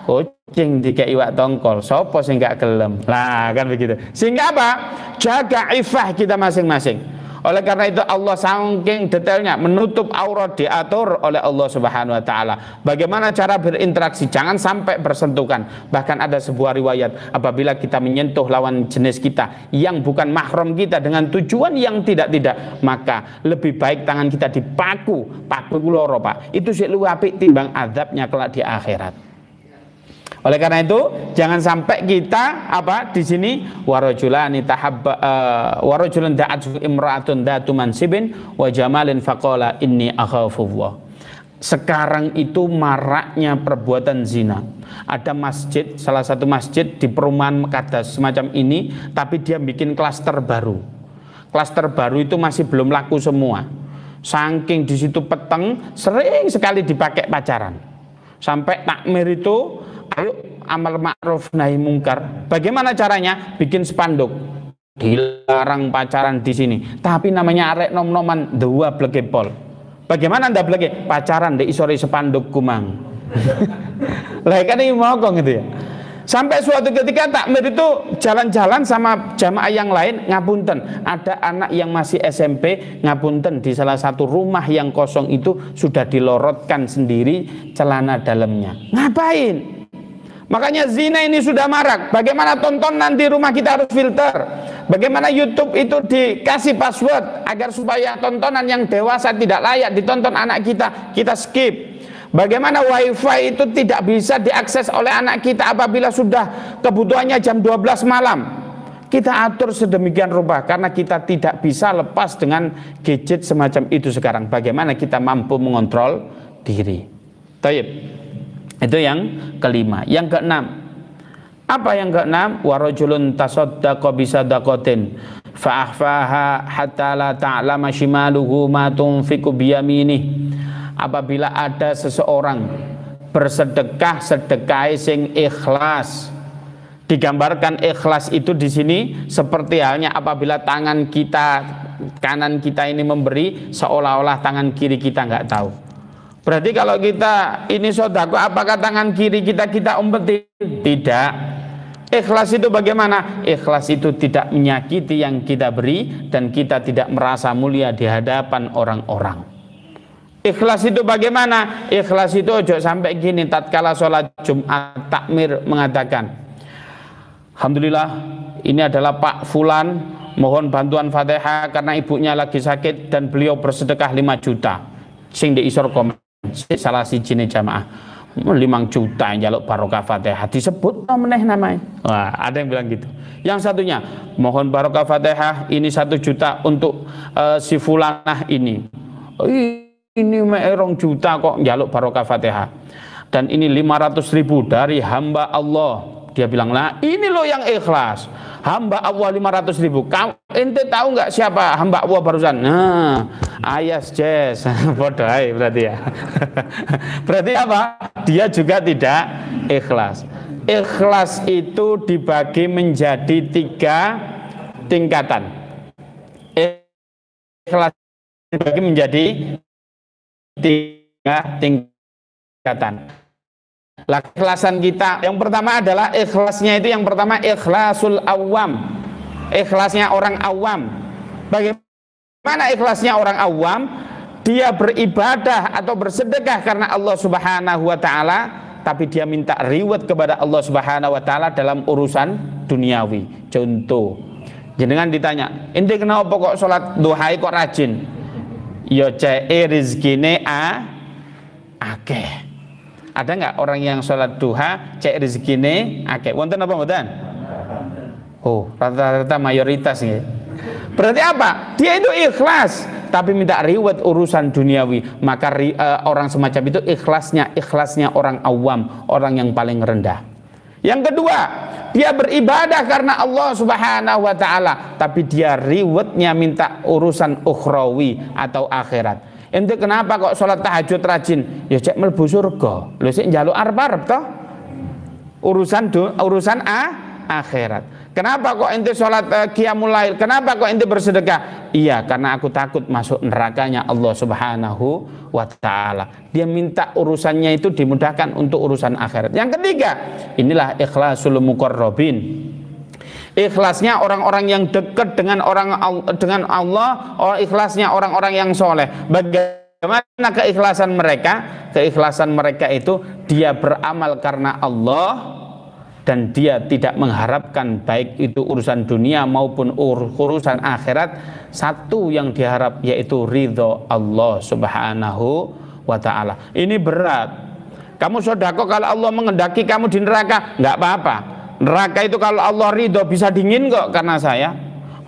Speaker 1: Kucing dikei iwak tongkol, sopo sing gak gelem. Lah kan begitu. Sehingga apa? Jaga ifah kita masing-masing. Oleh karena itu Allah saking detailnya menutup aurat diatur oleh Allah Subhanahu wa taala. Bagaimana cara berinteraksi? Jangan sampai bersentuhan. Bahkan ada sebuah riwayat, apabila kita menyentuh lawan jenis kita yang bukan mahram kita dengan tujuan yang tidak-tidak, maka lebih baik tangan kita dipaku, paku loro Pak. Itu sih luwih apik timbang azabnya kelak di akhirat. Oleh karena itu jangan sampai kita di sini warajulani tahabba warajulun da'at imra'atun datu mansibin wa jamalin faqala inni akhafullah. Sekarang itu maraknya perbuatan zina. Ada masjid, salah satu masjid di perumahan Mekadas semacam ini, tapi dia bikin klaster baru. Klaster baru itu masih belum laku semua. Saking di situ peteng, sering sekali dipakai pacaran. Sampai takmir itu, ayo amal ma'ruf nahi mungkar. Bagaimana caranya? Bikin spanduk. Dilarang pacaran di sini. Tapi namanya arek nom-noman dua blekepol. Bagaimana Anda bleke? Pacaran di isore spanduk kumang. Lah kan ini mogong gitu ya. Sampai suatu ketika takmir itu jalan-jalan sama jamaah yang lain, ngapunten, ada anak yang masih SMP, ngapunten, di salah satu rumah yang kosong itu sudah dilorotkan sendiri celana dalamnya. Ngapain? Makanya zina ini sudah marak. Bagaimana tontonan di rumah kita harus filter. Bagaimana YouTube itu dikasih password agar supaya tontonan yang dewasa tidak layak ditonton anak kita skip. Bagaimana wifi itu tidak bisa diakses oleh anak kita apabila sudah kebutuhannya jam 12 malam. Kita atur sedemikian rupa karena kita tidak bisa lepas dengan gadget semacam itu sekarang. Bagaimana kita mampu mengontrol diri. Taib. Itu yang kelima. Yang keenam. Apa yang keenam? Warajulun tasaddaqa bisadaqatin fa'ahfaha hatta la ta'lama shimaluhu ma tunfiqu biyaminih. Apabila ada seseorang bersedekah sing ikhlas, digambarkan ikhlas itu di sini seperti halnya apabila tangan kita kanan kita ini memberi, seolah-olah tangan kiri kita nggak tahu. Berarti kalau kita ini sedekah, apakah tangan kiri kita umpetin? Tidak. Ikhlas itu bagaimana? Ikhlas itu tidak menyakiti yang kita beri dan kita tidak merasa mulia di hadapan orang-orang. Ikhlas itu bagaimana? Ikhlas itu ojo sampai gini, tatkala sholat Jumat takmir mengatakan, alhamdulillah ini adalah Pak Fulan, mohon bantuan Fatihah karena ibunya lagi sakit dan beliau bersedekah 5 juta. Sing di isor komen salah siji jamaah 5 juta yang jaluk barokah Fatihah disebut meneh namanya. Wah, ada yang bilang gitu. Yang satunya, mohon barokah Fatihah ini 1 juta untuk si fulanah ini. Ini 2 juta kok jaluk barokah Fatihah. Dan ini 500.000 dari hamba Allah. Dia bilang, lah ini loh yang ikhlas. Hamba Allah 500.000. Ente tahu nggak siapa hamba Allah barusan? Nah, Ayas Jess. Bodoh berarti ya. Berarti apa? Dia juga tidak ikhlas. Ikhlas itu dibagi menjadi 3 tingkatan. Ikhlas dibagi menjadi 3 tingkatan. Ikhlasan kita yang pertama adalah ikhlasnya itu yang pertama ikhlasul awam. Ikhlasnya orang awam. Bagaimana ikhlasnya orang awam? Dia beribadah atau bersedekah karena Allah Subhanahu wa taala, tapi dia minta reward kepada Allah Subhanahu wa taala dalam urusan duniawi. Contoh, jenengan ditanya, "Ente kenapa kok salat duha kok rajin?" Ya cek rezekine akeh. Ada nggak orang yang sholat duha cek rezekine akeh? Wonten apa mboten? Oh, rata-rata mayoritas nih. Berarti apa? Dia itu ikhlas tapi minta reward urusan duniawi. Maka orang semacam itu ikhlasnya orang awam, orang yang paling rendah. Yang kedua, dia beribadah karena Allah Subhanahu wa taala, tapi dia rewardnya minta urusan ukhrawi atau akhirat. Ente kenapa kok sholat tahajud rajin? Ya cek mlebu surga. Lho sik njaluk arep-arep toh? Urusan akhirat. Kenapa kok ente sholat qiyamul lail? Kenapa kok ente bersedekah? Iya, karena aku takut masuk nerakanya Allah Subhanahu wa taala. Dia minta urusannya itu dimudahkan untuk urusan akhirat. Yang ketiga, inilah ikhlasul muqarrabin. Ikhlasnya orang-orang yang dekat dengan dengan Allah, ikhlasnya orang-orang yang soleh. Bagaimana keikhlasan mereka? Keikhlasan mereka itu dia beramal karena Allah dan dia tidak mengharapkan baik itu urusan dunia maupun urusan akhirat. Satu yang diharap yaitu ridho Allah Subhanahu wa ta'ala. Ini berat. Kamu sodako kalau Allah mengendaki kamu di neraka, nggak apa-apa. Neraka itu kalau Allah ridho bisa dingin kok karena saya.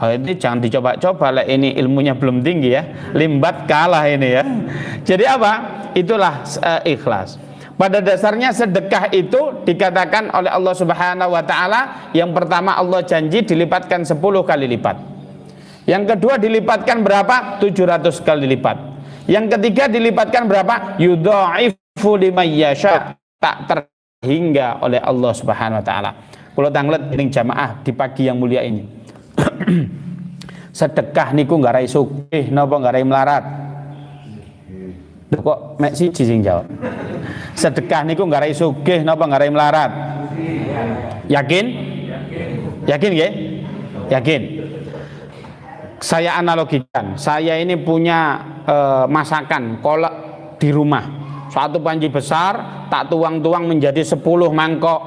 Speaker 1: Oh, ini jangan dicoba-coba lah, ini ilmunya belum tinggi ya. Limbat kalah ini ya. Jadi apa? Itulah ikhlas. Pada dasarnya sedekah itu dikatakan oleh Allah Subhanahu wa ta'ala, yang pertama Allah janji dilipatkan 10 kali lipat. Yang kedua dilipatkan berapa? 700 kali lipat. Yang ketiga dilipatkan berapa? Yudha'ifu liman yasha, tak terhingga oleh Allah Subhanahu wa ta'ala. Kalau tanglet ning jamaah di pagi yang mulia ini. Sedekah niku nggak rai sugih napa nggak rai melarat? Kok mek siji sing jawab. Sedekah niku nggak rai sugih napa nggak rai melarat? Yakin? Yakin nggih? Yakin. Saya analogikan, saya ini punya masakan kolak di rumah. Suatu panci besar tak tuang-tuang menjadi 10 mangkok.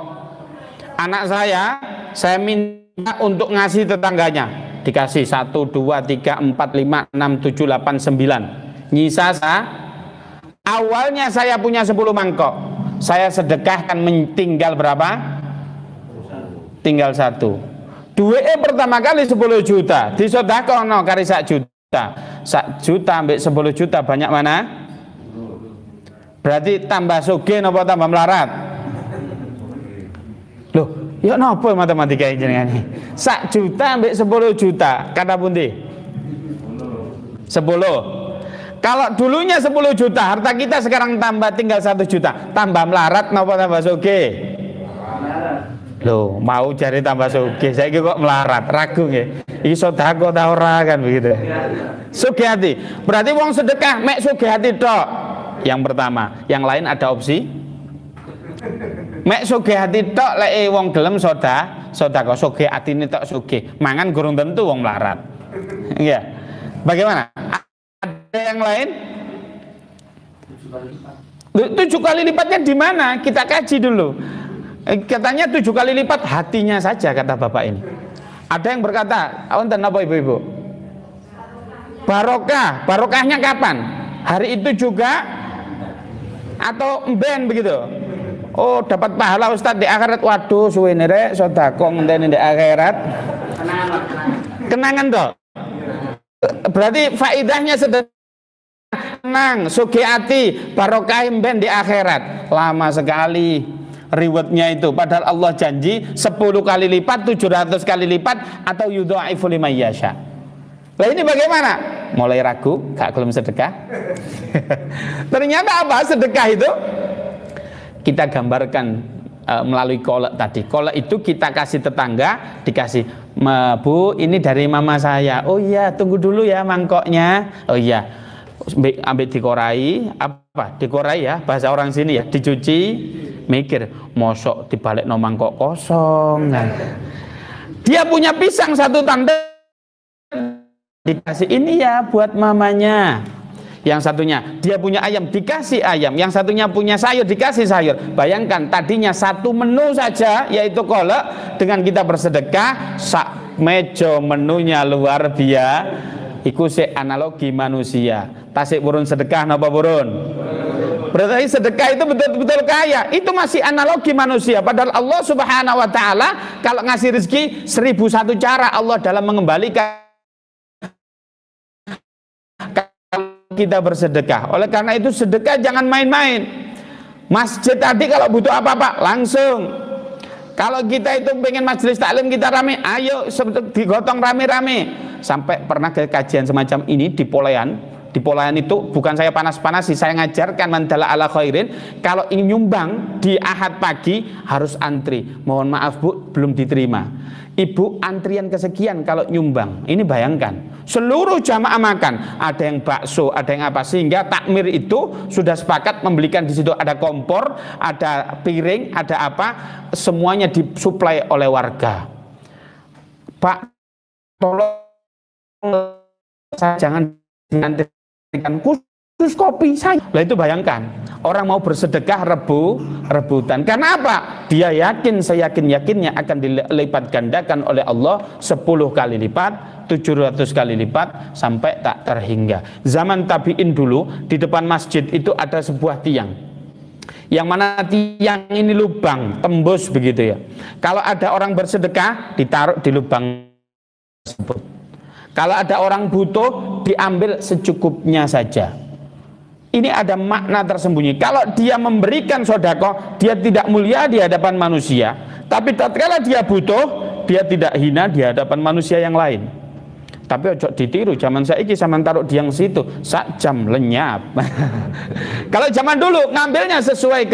Speaker 1: Anak saya minta untuk ngasih tetangganya, dikasih 1, 2, 3, 4, 5, 6, 7, 8, 9. Nyisa awalnya saya punya 10 mangkok, saya sedekahkan tinggal berapa? Tinggal 1. Duitnya pertama kali 10 juta, disodakono kari 1 juta. 1 juta ambil 10 juta banyak mana? Berarti tambah sugih napa tambah melarat? Loh, ya napa matematika jenengan iki? 1 juta ambek 10 juta, kata pundi? 10. Kalau dulunya 10 juta, harta kita sekarang tambah tinggal 1 juta. Tambah melarat napa tambah sugih? Loh, mau cari tambah sugih, saiki kok melarat, ragu nggih. Iki sedekah ta ora kan begitu. Sugih hati. Berarti wong sedekah mek sugih hati tok. Yang pertama, yang lain ada opsi? Mek sugih hati tok lek wong gelem sedekah sugih atine tok sugih. Mangan gurung tentu wong melarat. Iya. Bagaimana? Ada yang lain? 7 kali lipatnya di mana? Kita kaji dulu. Katanya 7 kali lipat hatinya saja kata bapak ini. Ada yang berkata, wonten apa ibu-ibu? Barokah. Barokahnya kapan? Hari itu juga atau emben begitu? Oh, dapat pahala Ustadz di akhirat. Waduh, suwene rek sedekah ngenteni di akhirat. Kenangan toh. Berarti faidahnya sedekah tenang, sugih ati, barokah ben di akhirat. Lama sekali rewardnya itu. Padahal Allah janji 10 kali lipat, 700 kali lipat, atau yudha'ifu liman yasha. Lah ini bagaimana? Mulai ragu, gak kelem sedekah. Ternyata apa? Sedekah itu kita gambarkan melalui kolak tadi. Kolak itu kita kasih tetangga, dikasih, Bu, ini dari mama saya. Oh iya, tunggu dulu ya mangkoknya. Oh iya, ambil dikorai, apa? Dikorai ya, bahasa orang sini ya, dicuci. Mikir, mosok dibalik no mangkok kosong. Nah, dia punya pisang 1 tanda, dikasih ini ya buat mamanya. Yang satunya dia punya ayam, dikasih ayam. Yang satunya punya sayur, dikasih sayur. Bayangkan tadinya 1 menu saja, yaitu kolak. Dengan kita bersedekah, sak meja menunya luar biasa. Iku se analogi manusia. Tasik burun sedekah napa burun? Berarti sedekah itu betul-betul kaya. Itu masih analogi manusia. Padahal Allah Subhanahu wa ta'ala kalau ngasih rezeki 1001 cara Allah dalam mengembalikan kita bersedekah. Oleh karena itu sedekah jangan main-main. Masjid tadi kalau butuh apa-apa langsung. Kalau kita itu pengen majelis taklim kita rame, ayo digotong rame-rame. Sampai pernah ke kajian semacam ini di Polayan. Di Polayan itu bukan saya panas-panasi, saya ngajarkan mandala ala khairin. Kalau ingin nyumbang di Ahad pagi harus antri. Mohon maaf Bu, belum diterima. Ibu antrian kesekian kalau nyumbang. Ini bayangkan, seluruh jamaah makan, ada yang bakso, ada yang apa, sehingga takmir itu sudah sepakat membelikan di situ ada kompor, ada piring, ada apa, semuanya disuplai oleh warga. Pak, tolong jangan diantrikan khusus kopi saya. Lah itu bayangkan, orang mau bersedekah rebutan. Karena apa? Dia yakin, seyakin-yakinnya akan dilipat gandakan oleh Allah 10 kali lipat, 700 kali lipat, sampai tak terhingga. Zaman tabi'in dulu, di depan masjid itu ada sebuah tiang, yang mana tiang ini lubang, tembus begitu ya. Kalau ada orang bersedekah, ditaruh di lubang tersebut. Kalau ada orang butuh, diambil secukupnya saja. Ini ada makna tersembunyi. Kalau dia memberikan sedekah, dia tidak mulia di hadapan manusia, tapi tatkala dia butuh, dia tidak hina di hadapan manusia yang lain. Tapi ojo ditiru, zaman saiki sampean taruh di yang situ, sak jam lenyap. Kalau zaman dulu ngambilnya sesuai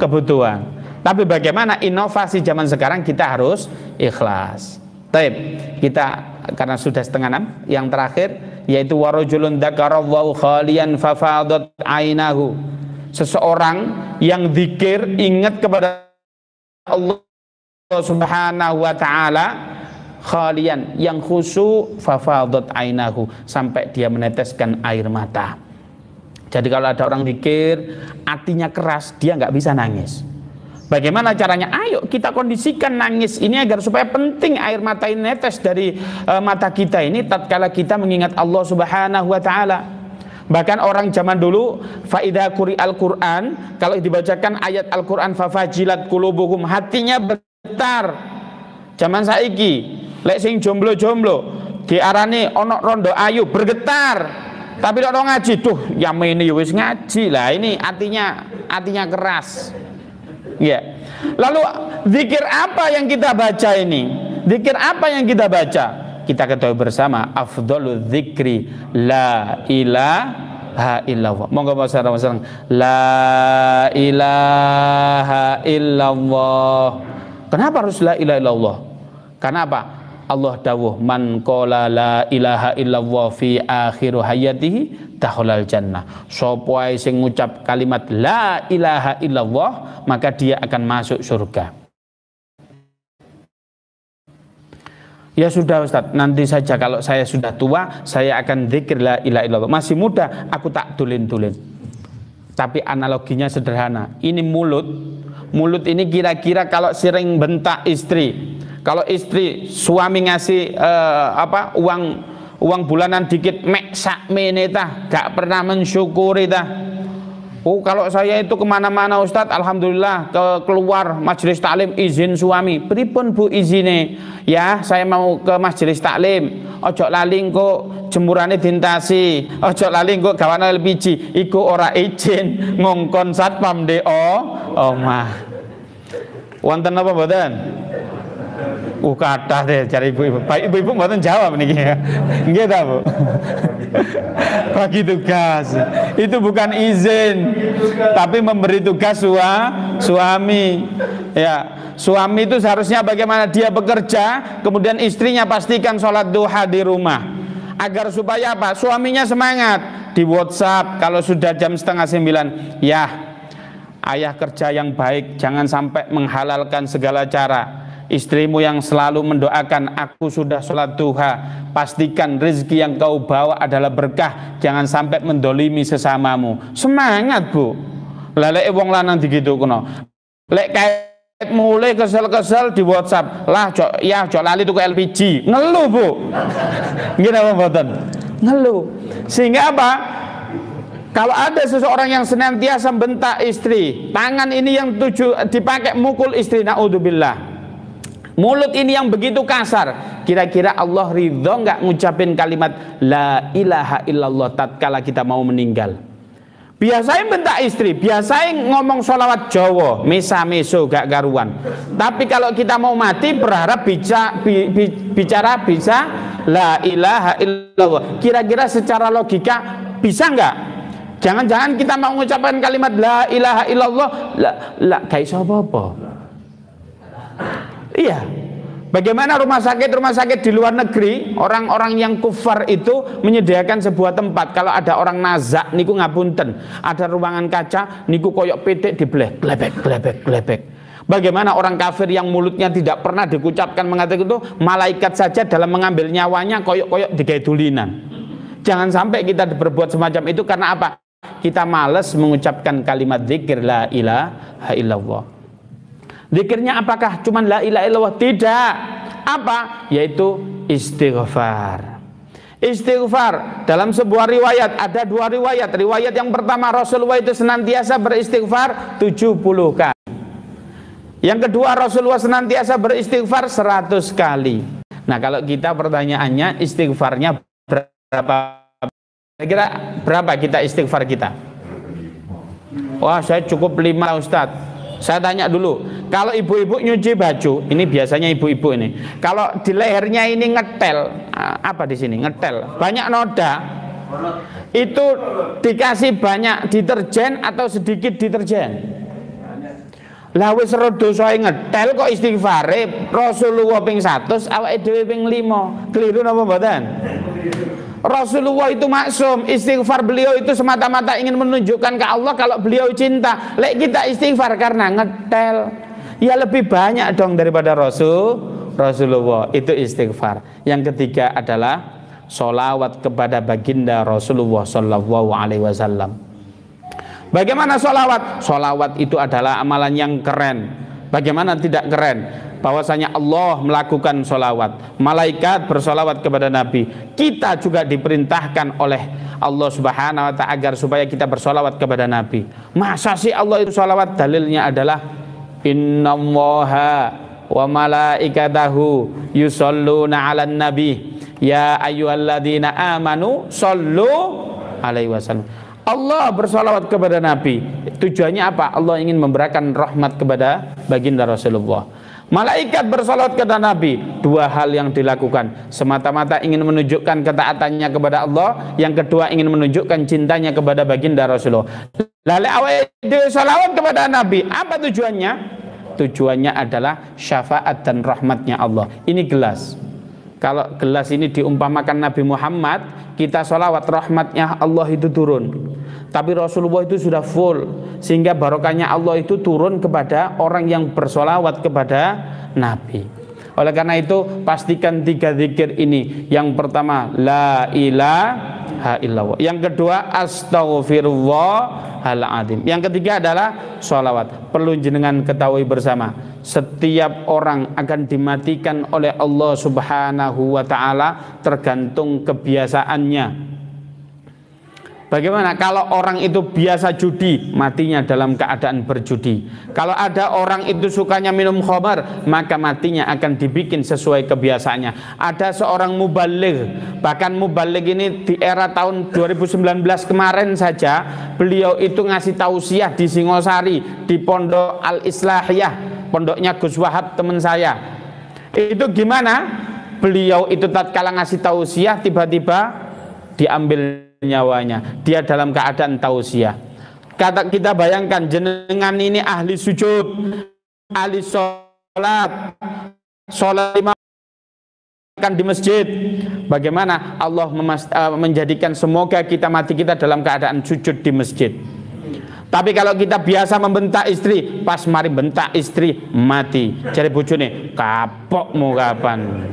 Speaker 1: kebutuhan. Tapi bagaimana inovasi zaman sekarang, kita harus ikhlas. Taib, kita karena sudah 5:30, yang terakhir yaitu warajulun dzakarallahu khalian fafadat ainahu. Seseorang yang zikir, ingat kepada Allah Subhanahu wa taala, khalian, yang khusyuk, fafadat ainahu, sampai dia meneteskan air mata. Jadi kalau ada orang zikir hatinya keras, dia nggak bisa nangis. Bagaimana caranya? Ayo kita kondisikan nangis ini agar supaya penting air mata ini netes dari mata kita ini tatkala kita mengingat Allah Subhanahu wa taala. Bahkan orang zaman dulu, faida quri'al Quran, kalau dibacakan ayat Al-Quran, fafajilat qulubuhum, hatinya bergetar. Zaman saiki lek sing jomblo-jomblo diarani ono rondo ayu bergetar. Tapi orang ngaji tuh ya ini wis ngaji lah, ini hatinya keras. Ya. Lalu zikir apa yang kita baca ini? Zikir apa yang kita baca? Kita ketahui bersama, afdhalul dzikri la ilaha illallah. Monggo wasallam. La ilaha illallah. Kenapa harus la ilaha illallah? Karena apa? Allah dawuh, man qala la ilaha illallah fi akhir hayatihi dakhalal jannah. Sapa ae sing ngucap kalimat la ilaha illallah, maka dia akan masuk surga. Ya sudah Ustaz, nanti saja kalau saya sudah tua, saya akan zikir la ilaha illallah. Masih muda, aku tak dulin-dulin. Tapi analoginya sederhana. Ini mulut ini kira-kira kalau sering bentak istri, kalau istri suami ngasih uang bulanan dikit, mek sak meneta, gak pernah mensyukuri tah. Oh kalau saya itu kemana-mana Ustadz, alhamdulillah keluar majelis taklim izin suami. Pripun bu izine? Ya saya mau ke majelis taklim. Ojo lali kok jemurane dintasi. Ojo lali kok gawane LPG. Iku ora izin ngongkon satpam de omah. Wonten apa mboten? Kathah deh cari ibu-ibu. Baik ibu-ibu mboten jawab niki ya. Nggih ta, Bu? Bagi tugas. Itu bukan izin, tapi memberi tugas suami. Ya, suami itu seharusnya bagaimana dia bekerja, kemudian istrinya pastikan sholat duha di rumah. Agar supaya apa? Suaminya semangat. Di WhatsApp kalau sudah jam 8:30, ya ayah kerja yang baik, jangan sampai menghalalkan segala cara. Istrimu yang selalu mendoakan, aku sudah sholat duha, pastikan rezeki yang kau bawa adalah berkah, jangan sampai mendolimi sesamamu. Semangat bu. Lek wong lanang digitu kuno. Lek kait mulai kesel-kesel di WhatsApp, lah cok lali tuku LPG, ngeluh bu. Gini apa mboten? Ngeluh. Sehingga apa? Kalau ada seseorang yang senantiasa bentak istri, tangan ini yang dipakai mukul istri, naudzubillah. Mulut ini yang begitu kasar, kira-kira Allah ridho nggak ngucapin kalimat la ilaha illallah tatkala kita mau meninggal? Biasain bentak istri, biasain ngomong sholawat Jawa, mesa-meso gak karuan. Tapi kalau kita mau mati berharap bicara bisa la ilaha illallah. Kira-kira secara logika bisa nggak? Jangan-jangan kita mau mengucapkan kalimat la ilaha illallah, kayak apa-apa. Iya. Bagaimana rumah sakit di luar negeri, orang-orang yang kufar itu menyediakan sebuah tempat. Kalau ada orang nazak niku ngapunten, ada ruangan kaca niku koyok pitik dibleh, glebek. Bagaimana orang kafir yang mulutnya tidak pernah dikucapkan mengatakan itu, malaikat saja dalam mengambil nyawanya koyok-koyok digaidulinan. Jangan sampai kita berbuat semacam itu. Karena apa? Kita malas mengucapkan kalimat zikir la ilaha illallah. Zikirnya apakah cuma la ilaha illallah? Tidak. Apa? Yaitu istighfar. Istighfar dalam sebuah riwayat, ada dua riwayat. Riwayat yang pertama, Rasulullah itu senantiasa beristighfar 70 kali. Yang kedua, Rasulullah senantiasa beristighfar 100 kali. Nah, kalau kita pertanyaannya, istighfarnya berapa? Kira-kira berapa kita istighfar kita? Wah, saya cukup 5 Ustadz. Saya tanya dulu, kalau ibu-ibu nyuci baju, ini biasanya ibu-ibu ini, kalau di lehernya ini ngetel, apa di sini ngetel, banyak noda, itu dikasih banyak deterjen atau sedikit deterjen? Lah wis rada soe ngetel kok istighfare Rasulullah ping 100, awake dhewe ping 5. Keliru napa mboten? Rasulullah itu maksum, istighfar beliau itu semata-mata ingin menunjukkan ke Allah kalau beliau cinta. Lek kita istighfar karena ngetel, ya lebih banyak dong daripada Rasulullah. Itu istighfar. Yang ketiga adalah sholawat kepada baginda Rasulullah Sallallahu Alaihi Wasallam. Bagaimana sholawat? Sholawat itu adalah amalan yang keren. Bagaimana tidak keren? Bahwasanya Allah melakukan sholawat, malaikat bersolawat kepada Nabi, kita juga diperintahkan oleh Allah Subhanahu Wa Taala agar supaya kita bersolawat kepada Nabi. Masa sih Allah itu sholawat? Dalilnya adalah innallaha wa malaikatahu yusholluna 'alan nabi ya ayyuhalladzina amanu shollu alaihi wasallam. Allah bersolawat kepada Nabi. Tujuannya apa? Allah ingin memberikan rahmat kepada baginda Rasulullah. Malaikat bersolawat kepada Nabi. Dua hal yang dilakukan, semata-mata ingin menunjukkan ketaatannya kepada Allah. Yang kedua ingin menunjukkan cintanya kepada baginda Rasulullah. Lalu awal solawat kepada Nabi, apa tujuannya? Tujuannya adalah syafaat dan rahmatnya Allah. Ini gelas. Kalau gelas ini diumpamakan Nabi Muhammad, kita sholawat, rahmatnya Allah itu turun. Tapi Rasulullah itu sudah full, sehingga barokahnya Allah itu turun kepada orang yang bersolawat kepada Nabi. Oleh karena itu, pastikan 3 zikir ini. Yang pertama, la ilaha illallah. Yang kedua, astaghfirullahaladzim. Yang ketiga adalah sholawat. Perlu jenengan ketahui bersama, setiap orang akan dimatikan oleh Allah Subhanahu wa Ta'ala tergantung kebiasaannya. Bagaimana kalau orang itu biasa judi, matinya dalam keadaan berjudi. Kalau ada orang itu sukanya minum khamar, maka matinya akan dibikin sesuai kebiasaannya. Ada seorang mubaligh, bahkan mubaligh ini di era tahun 2019 kemarin saja, beliau itu ngasih tausiah di Singosari, di Pondok Al-Islahiyah, pondoknya Gus Wahab teman saya. Itu gimana? Beliau itu tatkala ngasih tausiah, tiba-tiba diambil nyawanya. Dia dalam keadaan tausiah. Kita bayangkan, jenengan ini ahli sujud, ahli sholat 5 di masjid. Bagaimana Allah menjadikan semoga kita mati kita dalam keadaan sujud di masjid. Tapi kalau kita biasa membentak istri, pas mari bentak istri mati. Jadi bojone kapok mau kapan?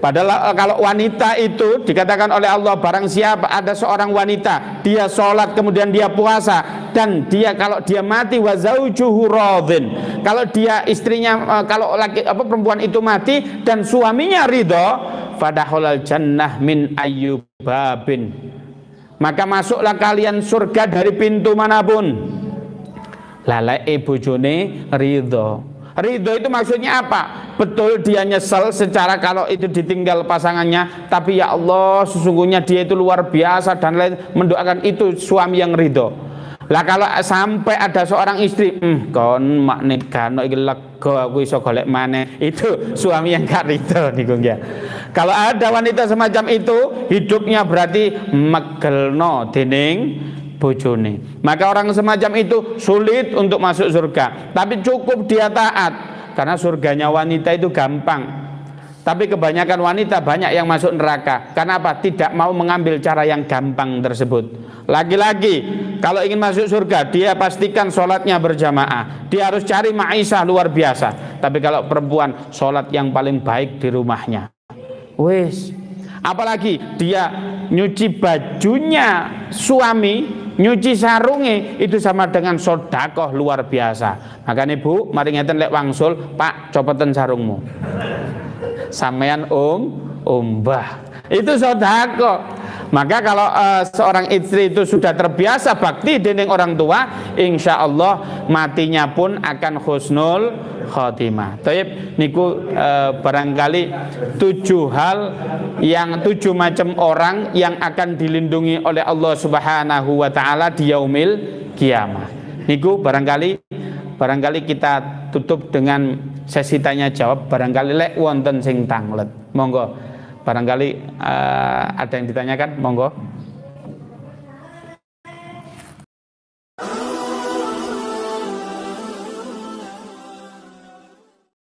Speaker 1: Padahal kalau wanita itu dikatakan oleh Allah, barang siapa ada seorang wanita, dia sholat kemudian dia puasa, dan dia kalau dia mati wa zaujuhu radhin, kalau dia istrinya kalau laki perempuan itu mati dan suaminya ridho, fadahulal jannah min ayyubabin, maka masuklah kalian surga dari pintu manapun. Lalai bojone ridho. Ridho itu maksudnya apa? Betul dia nyesel secara kalau itu ditinggal pasangannya, tapi ya Allah sesungguhnya dia itu luar biasa dan lain, mendoakan itu suami yang ridho. Lah kalau sampai ada seorang istri, kon mak nikah iki lega aku iso golek maneh, itu suami yang gak ridho niku ya. Kalau ada wanita semacam itu, hidupnya berarti megelno dening bojone. Maka orang semacam itu sulit untuk masuk surga. Tapi cukup dia taat, karena surganya wanita itu gampang. Tapi kebanyakan wanita banyak yang masuk neraka. Karena apa? Tidak mau mengambil cara yang gampang tersebut. Lagi-lagi kalau ingin masuk surga, dia pastikan sholatnya berjamaah. Dia harus cari ma'isyah luar biasa. Tapi kalau perempuan, sholat yang paling baik di rumahnya. Wes. Apalagi dia nyuci bajunya suami, nyuci sarunge, itu sama dengan sodakoh luar biasa. Makanya ibu, mari ngeten lek wangsul, Pak, copoten sarungmu. Sampean mbah. Itu sodakoh. Maka kalau seorang istri itu sudah terbiasa bakti dengan orang tua, insya Allah matinya pun akan husnul khotimah. Taib niku barangkali 7 macam orang yang akan dilindungi oleh Allah Subhanahu wa taala di yaumil kiamah. Niku barangkali kita tutup dengan sesi tanya jawab. Barangkali lek wonten sing tanglet. Monggo. Barangkali ada yang ditanyakan, monggo.